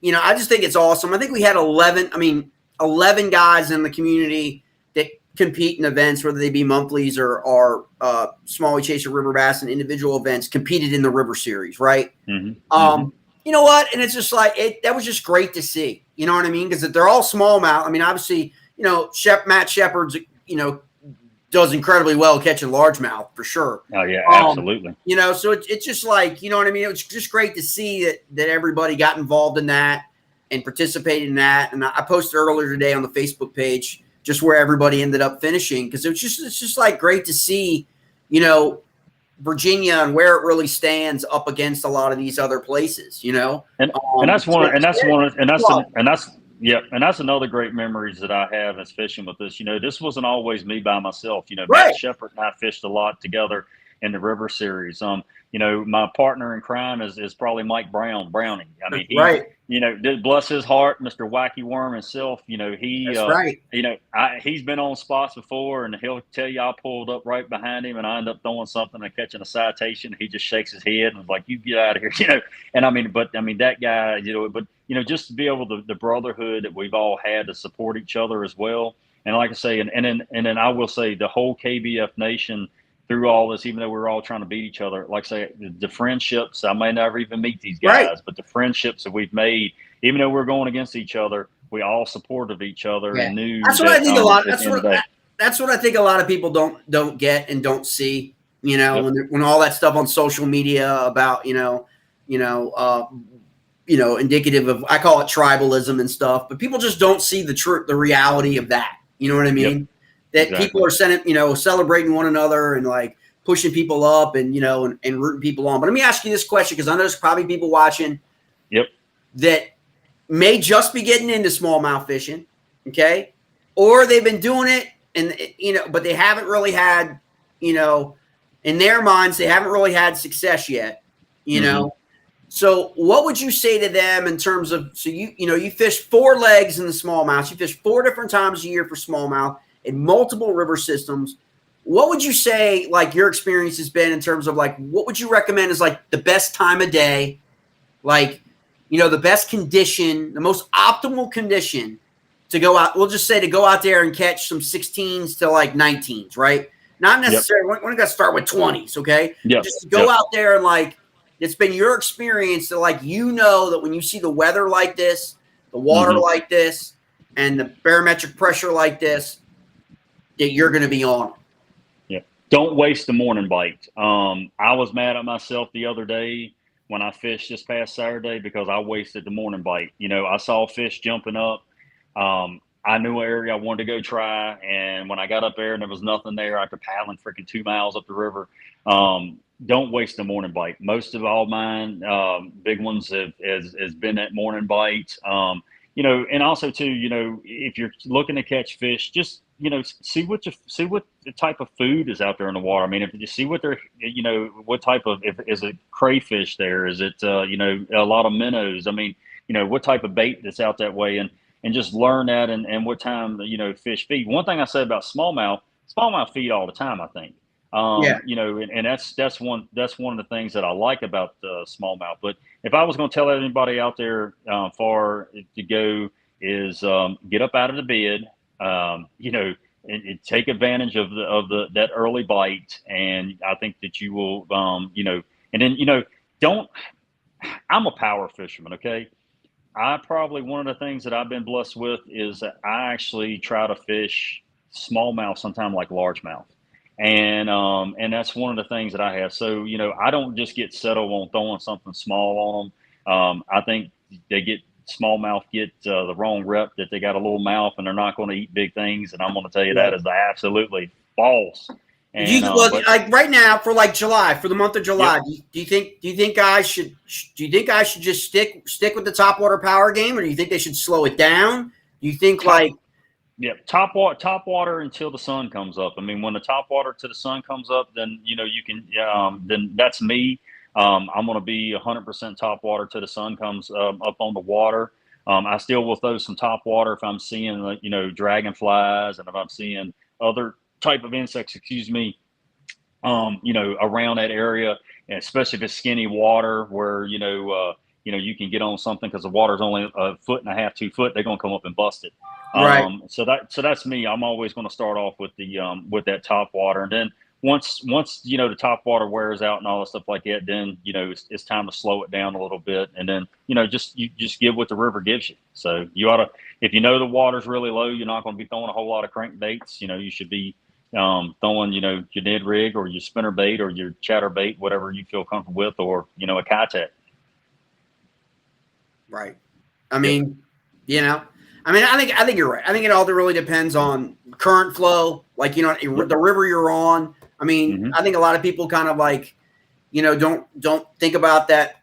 I just think it's awesome. I think we had 11 guys in the community that compete in events, whether they be monthlies or Smalley Chaser River Bass and individual events, competed in the River Series, right? Mm-hmm. You know what? And it's just like that was just great to see. You know what I mean? Because they're all smallmouth. I mean, obviously, Matt Shepard's, does incredibly well catching largemouth for sure. Oh yeah, absolutely. So it's just like, you know what I mean? It was just great to see that everybody got involved in that and participated in that. And I posted earlier today on the Facebook page just where everybody ended up finishing, because it's just like great to see, Virginia and where it really stands up against a lot of these other places, And that's another great memories that I have as fishing with this. This wasn't always me by myself. Right. Matt Shepard and I fished a lot together in the River Series. My partner in crime is probably Mike Browning. I mean, right. Bless his heart, Mr. Wacky Worm himself. That's right. He's been on spots before, and he'll tell you I pulled up right behind him, and I end up throwing something and catching a citation. He just shakes his head and is like, "You get out of here," And that guy, just to be able to the brotherhood that we've all had to support each other as well. And like I say, and then I will say the whole KBF Nation through all this, even though we were all trying to beat each other, like I say, the friendships, I may never even meet these guys, right, but the friendships that we've made, even though we're going against each other, we all supported each other and knew. That's what I think that's what I think a lot of people don't get and don't see, yep, when all that stuff on social media about, indicative of, I call it tribalism and stuff, but people just don't see the reality of that. You know what I mean? Yep. That exactly. People are celebrating one another and like pushing people up and, and rooting people on. But let me ask you this question, because I know there's probably people watching, yep, that may just be getting into smallmouth fishing. Okay. Or they've been doing it and, but they haven't really had, in their minds, they haven't really had success yet, mm-hmm. So what would you say to them in terms of, so you fish 4 legs in the smallmouth, you fish 4 different times a year for smallmouth in multiple river systems. What would you say, like, your experience has been in terms of, like, what would you recommend is, like, the best time of day, like, the best condition, the most optimal condition to go out? We'll just say to go out there and catch some 16s to like 19s, right? Not necessarily, we're going to start with 20s, okay? Yeah. Just to go out there and, like, it's been your experience that, like, that when you see the weather like this, the water like this, and the barometric pressure like this, that you're going to be on. Yeah. Don't waste the morning bite. I was mad at myself the other day when I fished this past Saturday because I wasted the morning bite. I saw fish jumping up. I knew an area I wanted to go try, and when I got up there and there was nothing there after paddling freaking 2 miles up the river, don't waste the morning bite. Most of all mine, big ones, has been that morning bite. And also too, if you're looking to catch fish, just see what the type of food is out there in the water. I mean, if you see what they're, what type of, if is it crayfish there, is it a lot of minnows? I mean, what type of bait that's out that way, and just learn that, and what time fish feed. One thing I said about smallmouth feed all the time, I think. And that's one of the things that I like about smallmouth. But if I was going to tell anybody out there far to go, is get up out of the bed, and take advantage of that early bite, and I think that you will, and then don't. I'm a power fisherman, okay. One of the things that I've been blessed with is that I actually try to fish smallmouth, sometimes like largemouth. And that's one of the things that I have. So, I don't just get settled on throwing something small on them. I think smallmouth get the wrong rep, that they got a little mouth and they're not going to eat big things. And I'm going to tell you that is absolutely false. And, like right now for the month of July, do you think guys should just stick with the topwater power game, or do you think they should slow it down? Do you think top water until the sun comes up? I mean, when the top water to the sun comes up, then you can. Then that's me. I'm going to be 100% top water till the sun comes up on the water. I still will throw some top water if I'm seeing dragonflies, and if I'm seeing other type of insects, around that area, and especially if it's skinny water where you can get on something because the water's only 1.5 feet, 2 foot, they're going to come up and bust it. Right. So that's me. I'm always going to start off with with that top water, and then once the top water wears out and all that stuff like that, then it's time to slow it down a little bit, and then just give what the river gives you. So you ought to, if the water's really low, you're not going to be throwing a whole lot of crankbaits. You should be throwing your Ned rig or your spinner bait or your chatter bait, whatever you feel comfortable with, or a Kayak. Right. I mean, I think you're right. I think it all really depends on current flow, like the river you're on. I mean, I think a lot of people kind of like, don't think about that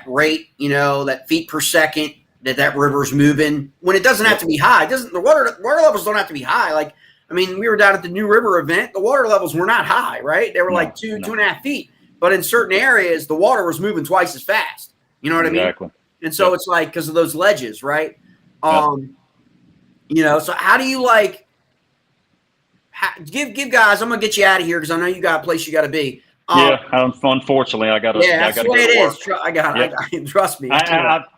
rate, that feet per second that river's moving, when it doesn't have to be high. The water levels don't have to be high. Like, I mean, we were down at the New River event. The water levels were not high, right? They were like 2.5 feet. But in certain areas, the water was moving twice as fast. You know what I mean? And so it's like, because of those ledges, right? So how do you give guys? I'm gonna get you out of here because I know you got a place you got to be. Unfortunately, I got to. Yeah, that's the way it is. Trust me.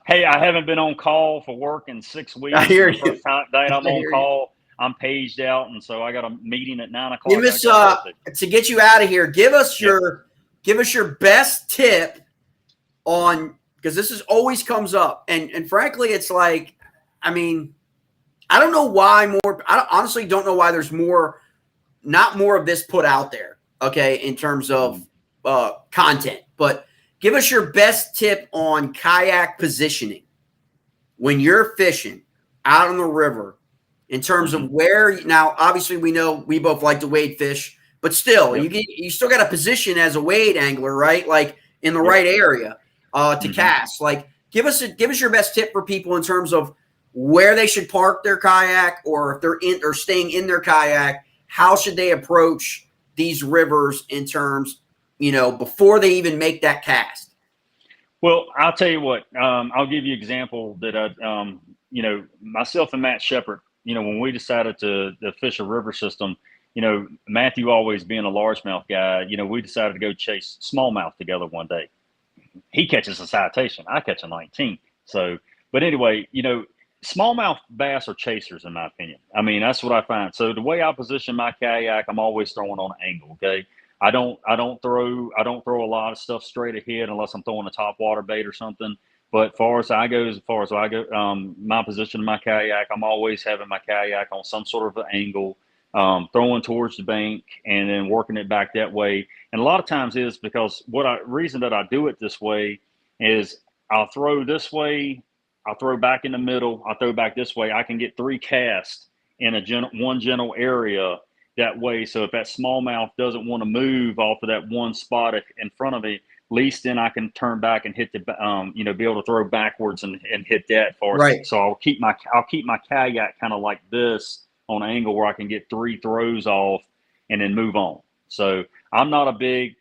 Hey, I haven't been on call for work in 6 weeks. I hear you. The first time I'm on call, I'm paged out, and so I got a meeting at 9 o'clock. Give us to get you out of here. Give us your best tip on, because this always comes up, and frankly, it's like, I mean, I don't know why more. I honestly don't know why there's not more of this put out there. Okay, in terms of content, but give us your best tip on kayak positioning when you're fishing out on the river, in terms of where. Now, obviously, we know we both like to wade fish, but still, you still got to position as a wade angler, right? Like in the right area to cast. Like, give us your best tip for people in terms of where they should park their kayak, or if they're staying in their kayak, how should they approach these rivers in terms, before they even make that cast? Well, I'll tell you what. I'll give you an example that myself and Matt Shepard. When we decided to fish a river system, Matthew always being a largemouth guy. We decided to go chase smallmouth together one day. He catches a citation. I catch a 19. So, but anyway, smallmouth bass are chasers, in my opinion. I mean, that's what I find. So the way I position my kayak, I'm always throwing on an angle. Okay. I don't throw a lot of stuff straight ahead unless I'm throwing a top water bait or something. But as far as I go, my position in my kayak, I'm always having my kayak on some sort of an angle, throwing towards the bank and then working it back that way. And a lot of times is because reason that I do it this way is I'll throw this way, I'll throw back in the middle, I'll throw back this way. I can get 3 casts in one general area that way. So if that smallmouth doesn't want to move off of that one spot in front of me, at least then I can turn back and hit the, be able to throw backwards and hit that for us. Right. So I'll keep my kayak kind of like this on an angle where I can get 3 throws off and then move on. So I'm not a big,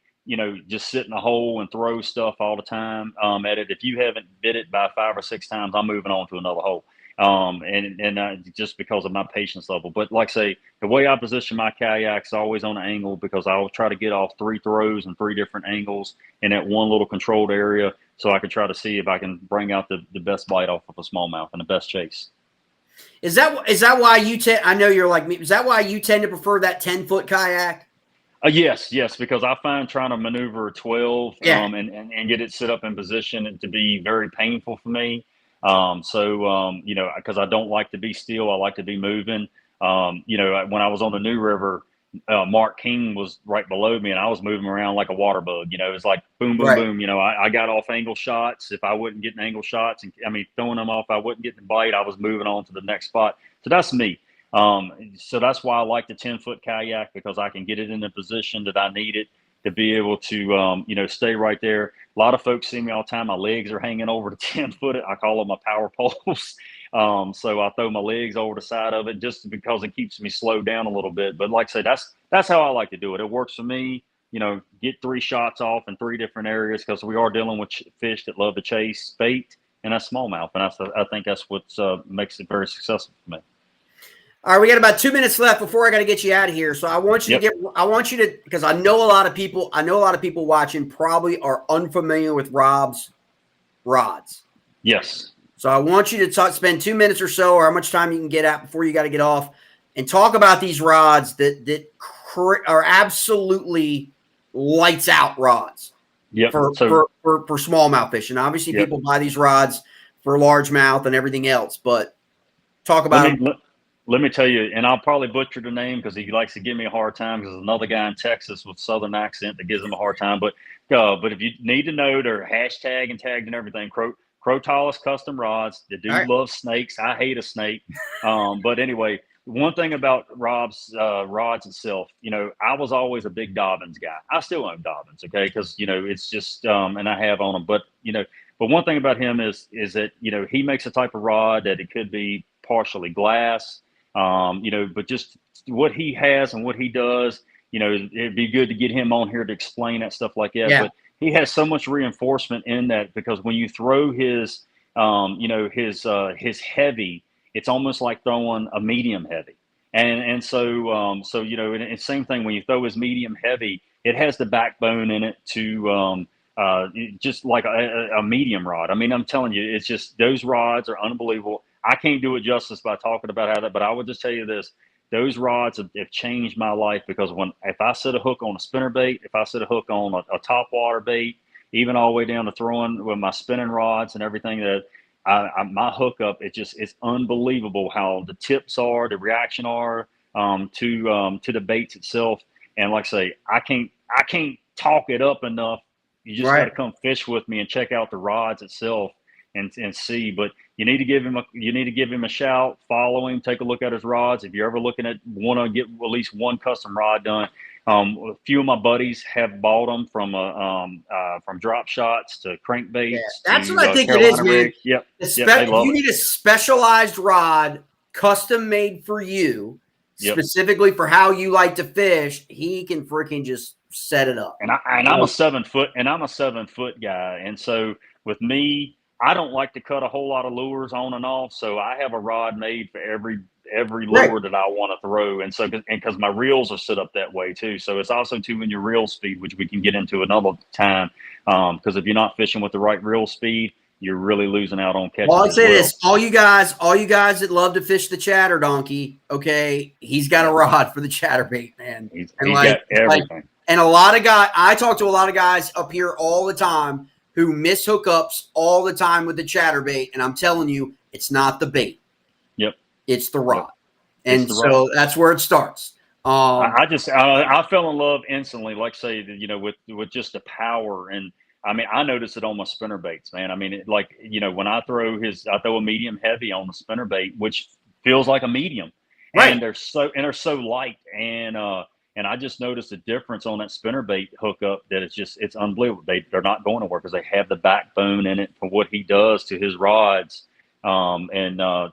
just sit in a hole and throw stuff all the time at it. If you haven't bit it by 5 or 6 times, I'm moving on to another hole. Just because of my patience level. But like I say, the way I position my kayak's always on an angle because I'll try to get off 3 throws and 3 different angles in that one little controlled area so I can try to see if I can bring out the best bite off of a smallmouth and the best chase. Is that why you I know you're like me. Is that why you tend to prefer that 10-foot kayak? Yes, because I find trying to maneuver a 12 Yeah. And get it set up in position and to be very painful for me. Because I don't like to be still, I like to be moving. When I was on the New River, Mark King was right below me and I was moving around like a water bug. It's like boom, boom, Right. boom. I got off angle shots. If I wasn't getting angle shots, throwing them off, I wasn't getting the bite, I was moving on to the next spot. So that's me. So that's why I like the 10-foot kayak because I can get it in the position that I need it to be able to, stay right there. A lot of folks see me all the time. My legs are hanging over the 10-foot. I call them my power poles. So I throw my legs over the side of it just because it keeps me slowed down a little bit. But like I say, that's how I like to do it. It works for me. Get 3 shots off in 3 different areas because we are dealing with fish that love to chase bait and that's smallmouth. And I think that's what makes it very successful for me. All right, we got about 2 minutes left before I got to get you out of here. So I want you to because I know a lot of people watching probably are unfamiliar with Rob's rods. Yes. So I want you to spend 2 minutes or so, or how much time you can get out before you got to get off, and talk about these rods that are absolutely lights out rods. Yep. For smallmouth fishing. Obviously, people buy these rods for largemouth and everything else, but talk about them. Let me tell you, and I'll probably butcher the name because he likes to give me a hard time because there's another guy in Texas with Southern accent that gives him a hard time. But if you need to know, they're hashtag and tagged and everything. Crotalus custom rods. The dude loves snakes. I hate a snake. But anyway, one thing about Rob's rods itself, I was always a big Dobbins guy. I still own Dobbins, okay? Because it's just, and I have on them. But one thing about him is that he makes a type of rod that it could be partially glass. But just what he has and what he does, it'd be good to get him on here to explain that stuff like that. Yeah. But he has so much reinforcement in that because when you throw his heavy, it's almost like throwing a medium heavy. And same thing when you throw his medium heavy, it has the backbone in it to just like a medium rod. I'm telling you, it's just those rods are unbelievable. I can't do it justice by talking about how that, but I would just tell you this. Those rods have changed my life because if I set a hook on a spinner bait, if I set a hook on a top water bait, even all the way down to throwing with my spinning rods and everything that my hookup, it's unbelievable how the tips are, the reaction are to the baits itself. And like I say, I can't talk it up enough. You just got to come fish with me and check out the rods itself and see. But you need to give him a shout, follow him, take a look at his rods. If you're ever looking at want to get at least one custom rod done, a few of my buddies have bought them from drop shots to crankbaits. Yeah, that's to, what I think Carolina it is, man. rig. Yep. If you need a specialized rod, custom made for you, specifically for how you like to fish, he can freaking just set it up. And I'm a 7 foot guy, and so with me, I don't like to cut a whole lot of lures on and off, so I have a rod made for every lure that I want to throw, and so because my reels are set up that way too, so it's also too in your reel speed, which we can get into another time. Because if you're not fishing with the right reel speed, you're really losing out on catches. Well, I'll say this: all you guys that love to fish the chatter donkey, okay, he's got a rod for the chatterbait, man. He's got everything. And a lot of guys, I talk to a lot of guys up here all the time who miss hookups all the time with the chatterbait, and I'm telling you, it's not the bait. Yep. It's the rod. Yep. And so that's where it starts. I fell in love instantly, like say, with just the power. And I mean, I noticed it on my spinner baits, man. I mean, when I throw a medium heavy on the spinner bait, which feels like a medium, right? And they're so light. And I just noticed a difference on that spinnerbait hookup that it's unbelievable. They're not going to work because they have the backbone in it for what he does to his rods, to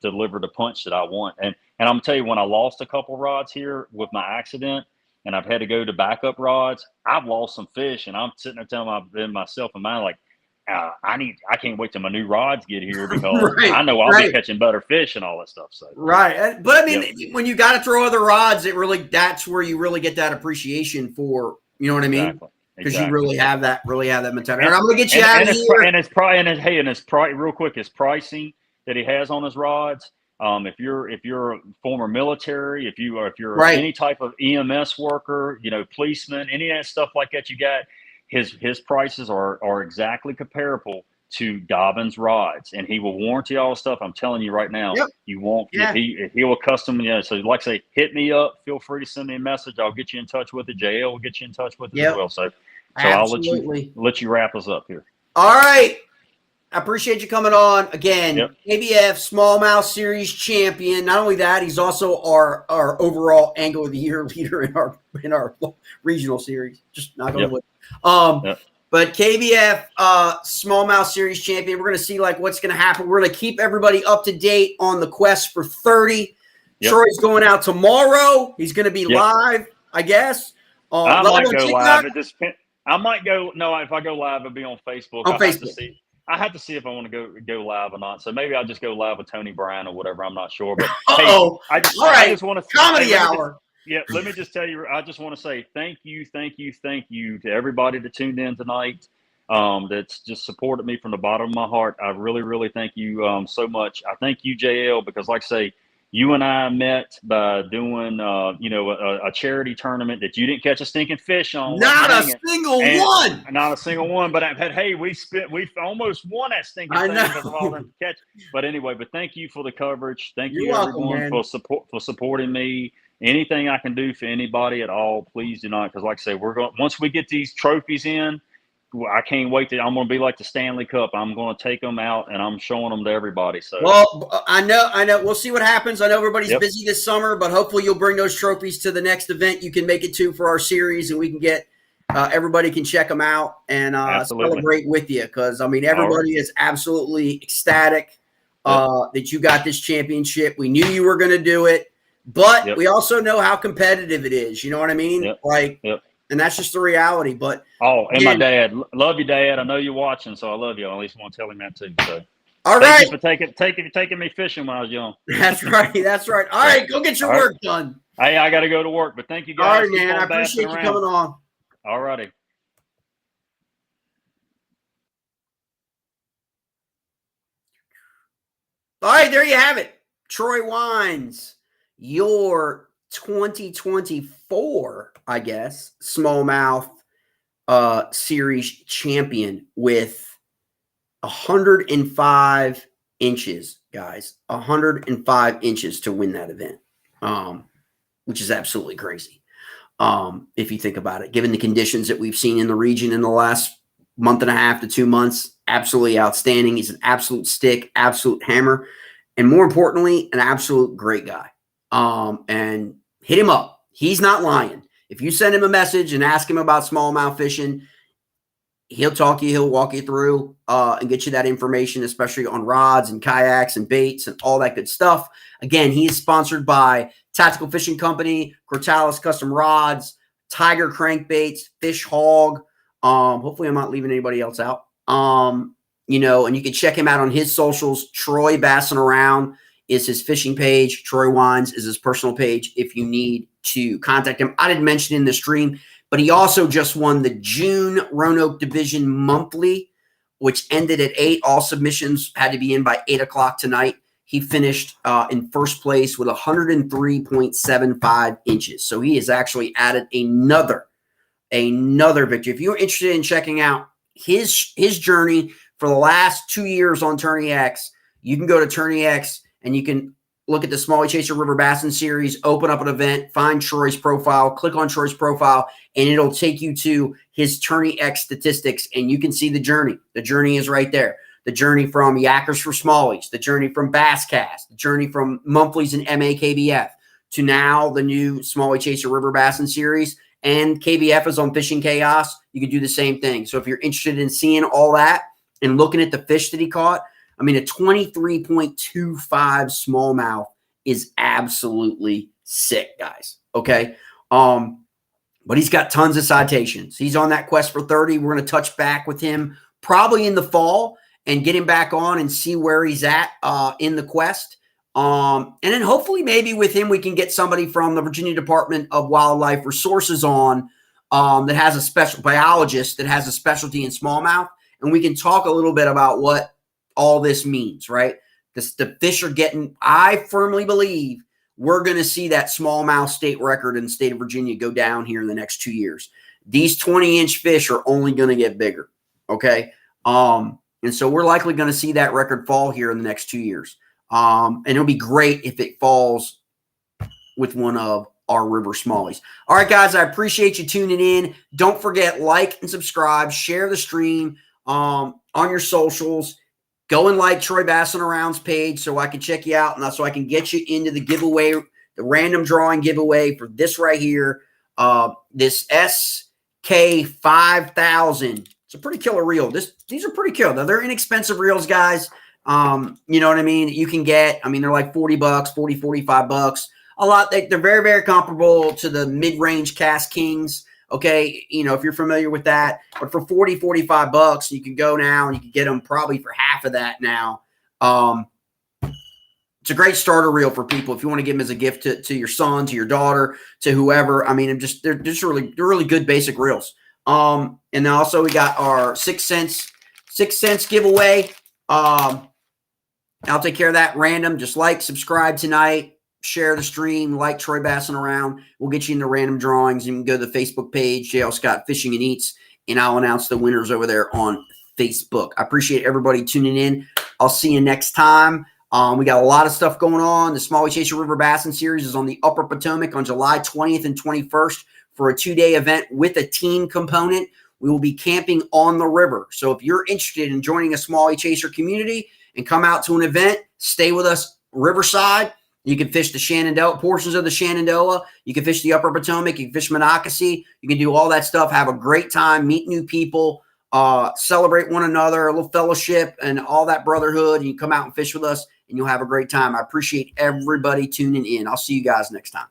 deliver the punch that I want. And I'm gonna tell you, when I lost a couple rods here with my accident, and I've had to go to backup rods, I've lost some fish, and I'm sitting there telling myself in mind, like, I can't wait till my new rods get here because I know I'll be catching better fish and all that stuff. So right, but I mean, when you got to throw other rods, that's where you really get that appreciation for, you know what I mean? Because you really have that mentality. And I'm gonna get you out of here. And it's probably real quick, his pricing that he has on his rods. If you're a former military, if you're any type of EMS worker, policeman, any of that stuff like that, you got. His prices are exactly comparable to Dobbins rods, and he will warranty all the stuff. I'm telling you right now, you won't. Yeah. He will custom. So like I say, hit me up. Feel free to send me a message. I'll get you in touch with it. JL will get you in touch with it as well. So absolutely. I'll let you wrap us up here. All right. I appreciate you coming on again. KBF Smallmouth Series champion. Not only that, he's also our overall Angler of the Year leader in our regional series. Just not going to But KBF Smallmouth Series champion. We're going to see what's going to happen. We're going to keep everybody up to date on the quest for 30. Troy's going out tomorrow. He's going to be live, I guess. I might go live. I might go. No, if I go live, it'll be on Facebook. I have to see if I want to go live or not. So maybe I'll just go live with Tony Bryan or whatever. I'm not sure. But I just want to comedy hour. Let me just tell you. I just want to say thank you to everybody that tuned in tonight. That's just supported me from the bottom of my heart. I really, really thank you so much. I thank you, JL, because like I say, you and I met by doing, a charity tournament that you didn't catch a stinking fish on. Not a single one. But we almost won that stinking thing because of all them catch. But anyway, thank you for the coverage. Thank you everyone for supporting me. Anything I can do for anybody at all, please do not. Because like I say, once we get these trophies in, I can't wait I'm going to be like the Stanley Cup. I'm going to take them out and I'm showing them to everybody. So, well, I know. We'll see what happens. I know everybody's busy this summer, but hopefully you'll bring those trophies to the next event you can make it to for our series, and we can get everybody can check them out and celebrate with you. Because I mean, everybody is absolutely ecstatic that you got this championship. We knew you were going to do it, but we also know how competitive it is. You know what I mean? And that's just the reality. But and my dad, love you, Dad. I know you're watching, so I love you. I at least want to tell him that too. So, thank you for taking me fishing when I was young. That's right. All right, go get your work done. Hey, I got to go to work, but thank you guys. All right, man. I appreciate you coming on. All righty. All right, there you have it. Troy Wines, your 2024, I guess, Smallmouth Series champion with 105 inches, guys. 105 inches to win that event, which is absolutely crazy. If you think about it, given the conditions that we've seen in the region in the last month and a half to 2 months, absolutely outstanding. He's an absolute stick, absolute hammer, and more importantly, an absolute great guy. And hit him up. He's not lying. If you send him a message and ask him about smallmouth fishing, he'll talk to you. He'll walk you through and get you that information, especially on rods and kayaks and baits and all that good stuff. Again, he is sponsored by Tactical Fishing Company, Cortalis Custom Rods, Tiger Crankbaits, Fish Hog. Hopefully I'm not leaving anybody else out. You know, and you can check him out on his socials. Troy Bassin Around is his fishing page. Troy Wines is his personal page if you need to contact him. I didn't mention in the stream, but he also just won the June Roanoke Division Monthly, which ended at 8. All submissions had to be in by 8 o'clock tonight. He finished in first place with 103.75 inches. So he has actually added another victory. If you're interested in checking out his journey for the last 2 years on Tourney X, you can go to Tourney X and you can look at the Smalley Chaser River Bassin series, open up an event, find Troy's profile, click on Troy's profile, and it'll take you to his Tourney X statistics, and you can see the journey. The journey is right there. The journey from Yackers for Smallies, the journey from Bass Cast, the journey from Monthlies and MAKBF to now the new Smalley Chaser River Bassin series. And KBF is on Fishing Chaos. You can do the same thing. So if you're interested in seeing all that and looking at the fish that he caught, I mean, a 23.25 smallmouth is absolutely sick, guys. Okay. But he's got tons of citations. He's on that quest for 30. We're going to touch back with him probably in the fall and get him back on and see where he's at in the quest. And then hopefully maybe with him, we can get somebody from the Virginia Department of Wildlife Resources on that has a special biologist that has a specialty in smallmouth. And we can talk a little bit about what all this means, right? The fish are getting, I firmly believe we're going to see that smallmouth state record in the state of Virginia go down here in the next 2 years. These 20-inch fish are only going to get bigger, okay? And so we're likely going to see that record fall here in the next 2 years. And it'll be great if it falls with one of our river smallies. All right, guys, I appreciate you tuning in. Don't forget, like and subscribe, share the stream on your socials. Go and like Troy Bassin Around's page so I can check you out and so I can get you into the giveaway, the random drawing giveaway for this right here, this SK5000. It's a pretty killer reel. These are pretty killer. Now, they're inexpensive reels, guys. You know what I mean? You can get, I mean, they're like $40, $40, $45. A lot. They're very, very comparable to the mid-range Cast Kings. Okay, you know, if you're familiar with that, but for $40, $45, you can go now and you can get them probably for half of that now. It's a great starter reel for people if you want to give them as a gift to your son, to your daughter, to whoever. I mean, they're really good basic reels. And then also we got our 6 cents giveaway. I'll take care of that random. Just like, subscribe tonight. Share the stream, like Troy Bassin Around. We'll get you in the random drawings. You can go to the Facebook page, JL Scott Fishing and Eats, and I'll announce the winners over there on Facebook. I appreciate everybody tuning in. I'll see you next time. We got a lot of stuff going on. The Smalley Chaser River Bassin Series is on the Upper Potomac on July 20th and 21st for a 2-day event with a team component. We will be camping on the river. So if you're interested in joining a Smalley Chaser community and come out to an event, stay with us riverside. You can fish the Shenandoah, portions of the Shenandoah. You can fish the Upper Potomac. You can fish Monocacy. You can do all that stuff. Have a great time. Meet new people. Celebrate one another. A little fellowship and all that brotherhood. And you come out and fish with us, and you'll have a great time. I appreciate everybody tuning in. I'll see you guys next time.